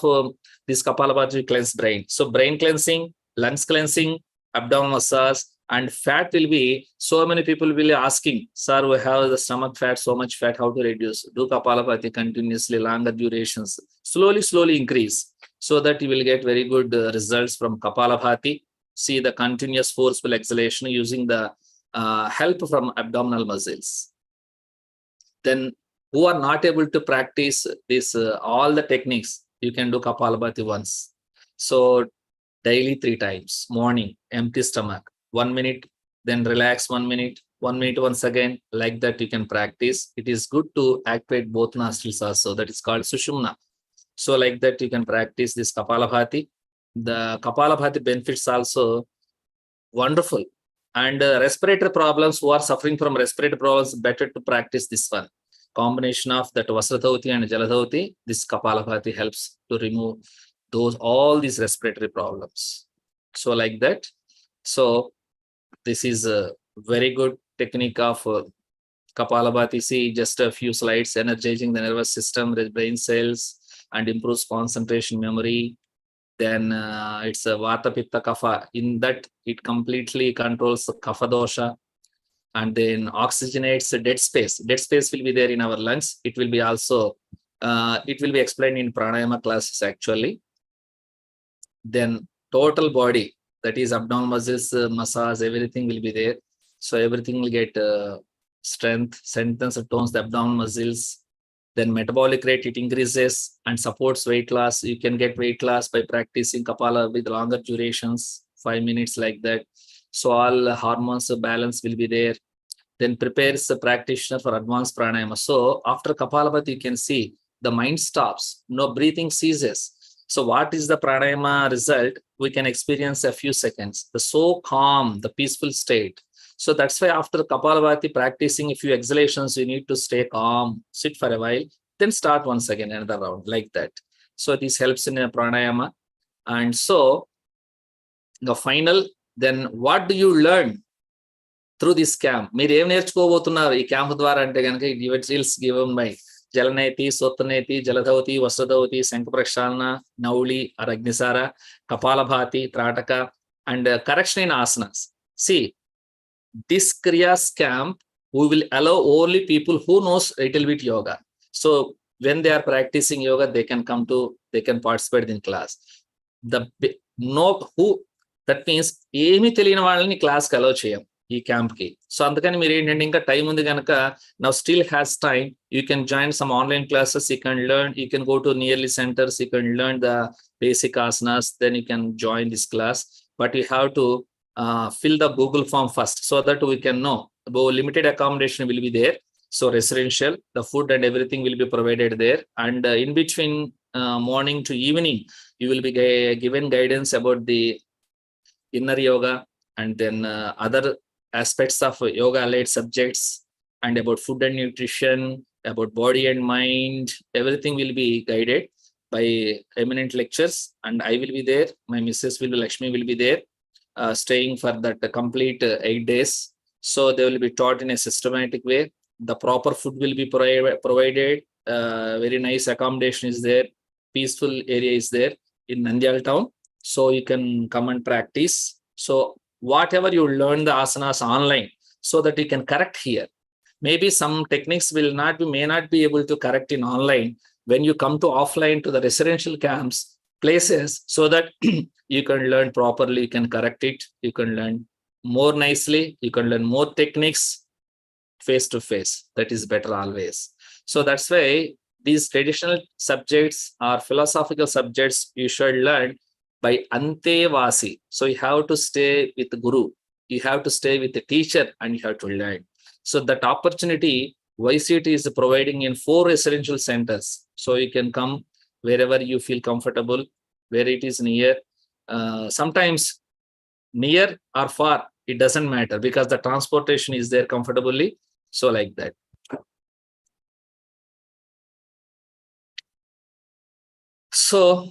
Speaker 1: this Kapalabhati will cleanse brain. So brain cleansing, lungs cleansing, abdominal massage, and fat will be, so many people will be asking, sir, we have the stomach fat, so much fat, how to reduce? Do Kapalabhati continuously, longer durations, slowly increase, so that you will get very good results from Kapalabhati. See the continuous forceful exhalation using the help from abdominal muscles. Then who are not able to practice this, all the techniques, you can do Kapalabhati once. So daily 3 times, morning, empty stomach, 1 minute, then relax 1 minute, 1 minute once again. Like that you can practice. It is good to activate both nostrils also. That is called Sushumna. So like that you can practice this Kapalabhati. The Kapalabhati benefits also wonderful. And respiratory problems, who are suffering from respiratory problems, better to practice this one. Combination of that Vasradhauti and Jaladhauti, this Kapalabhati helps to remove all these respiratory problems. So like that. So this is a very good technique of Kapalabhati. See just a few slides, energizing the nervous system, the brain cells, and improves concentration, memory. Then it's a Vata Pitta Kapha. In that, it completely controls the Kapha dosha, and then oxygenates the dead space. Dead space will be there in our lungs. It will be also, it will be explained in pranayama classes actually. Then total body, that is abdominal muscles, massage, everything will be there. So everything will get strength, strengthens and tones the abdominal muscles. Then metabolic rate, it increases and supports weight loss. You can get weight loss by practicing Kapala with longer durations, 5 minutes like that. So all hormones balance will be there. Then prepares the practitioner for advanced pranayama. So after Kapalabhati, you can see the mind stops, no breathing ceases. So what is the pranayama result? We can experience a few seconds. The so calm, the peaceful state. So that's why after Kapalabhati, practicing a few exhalations, you need to stay calm, sit for a while, then start once again another round like that. So this helps in a pranayama. And so the final, then what do you learn through this camp? మీరు ఏం నేర్చుకోబోతున్నారు ఈ camp ద్వారా అంటే కనుక it's given by జలనేతి, సొత్తనేతి, జలధౌతి, వస్త్రధౌతి, శంఖ ప్రక్షాళన, నౌలి or Agnisara, Kapalabhati, Trataka, and correction in asanas. See, this KRIYAS camp, we will allow only people who knows a little bit yoga. So when they are practicing yoga, they can participate in class. That means ఏమీ తెలియని వాళ్ళని క్లాస్కి allow చేయం ఈ camp కి. So అందుకని మీరు ఏంటంటే ఇంకా టైం ఉంది కనుక now still has time, you can join some online classes, you can learn, you can go to nearly centres, you can learn basic asanas, then you can join this class. But you have to fill the Google form first so that we can know. Limited accommodation will be there. So residential, the food and everything will be provided there. And in between morning to evening, you will be given guidance about the inner yoga and then other aspects of yoga related subjects and about food and nutrition, about body and mind. Everything will be guided by eminent lectures, and I will be there. My Mrs. Lakshmi will be there, staying for that complete 8 days. So they will be taught in a systematic way. The proper food will be provided. Very nice accommodation is there. Peaceful area is there in Nandyal town. So you can come and practice. So whatever you learn the asanas online, so that you can correct here. Maybe some techniques may not be able to correct in online. When you come to offline to the residential camps, places, so that you can learn properly, you can correct it, you can learn more nicely, you can learn more techniques face to face. That is better always. So that's why these traditional subjects or philosophical subjects you should learn by Antevasi. So you have to stay with the Guru, you have to stay with the teacher, and you have to learn. So that opportunity YCT is providing in 4 residential centers. So you can come wherever you feel comfortable, where it is near. Sometimes near or far, it doesn't matter because the transportation is there comfortably. So like that. So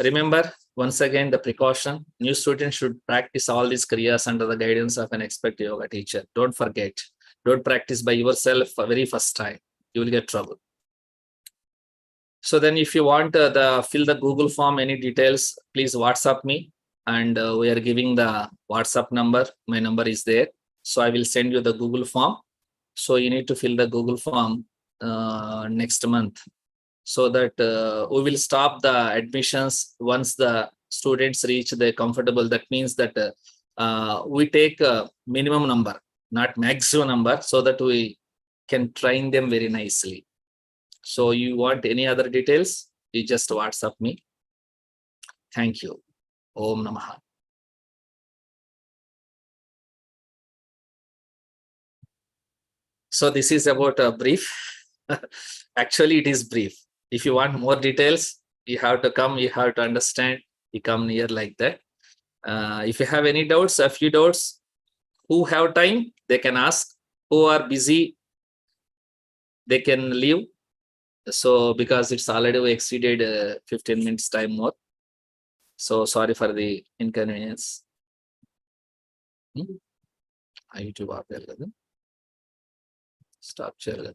Speaker 1: remember, once again, the precaution, new students should practice all these kriyas under the guidance of an expert yoga teacher. Don't forget, don't practice by yourself for very first time. You will get trouble. So then if you want fill the Google form, any details, please WhatsApp me. And we are giving the WhatsApp number. My number is there. So I will send you the Google form. So you need to fill the Google form next month, so that we will stop the admissions once the students reach the comfortable. That means that we take a minimum number, not maximum number, so that we can train them very nicely. So you want any other details, you just WhatsApp me. Thank you. Om Namaha. So this is about a brief. Actually, it is brief. If you want more details, you have to come, you have to understand, you come near like that. If you have any doubts, a few doubts, who have time, they can ask. Who are busy, they can leave. So because it's already exceeded 15 minutes time more. So sorry for the inconvenience. YouTube stop share.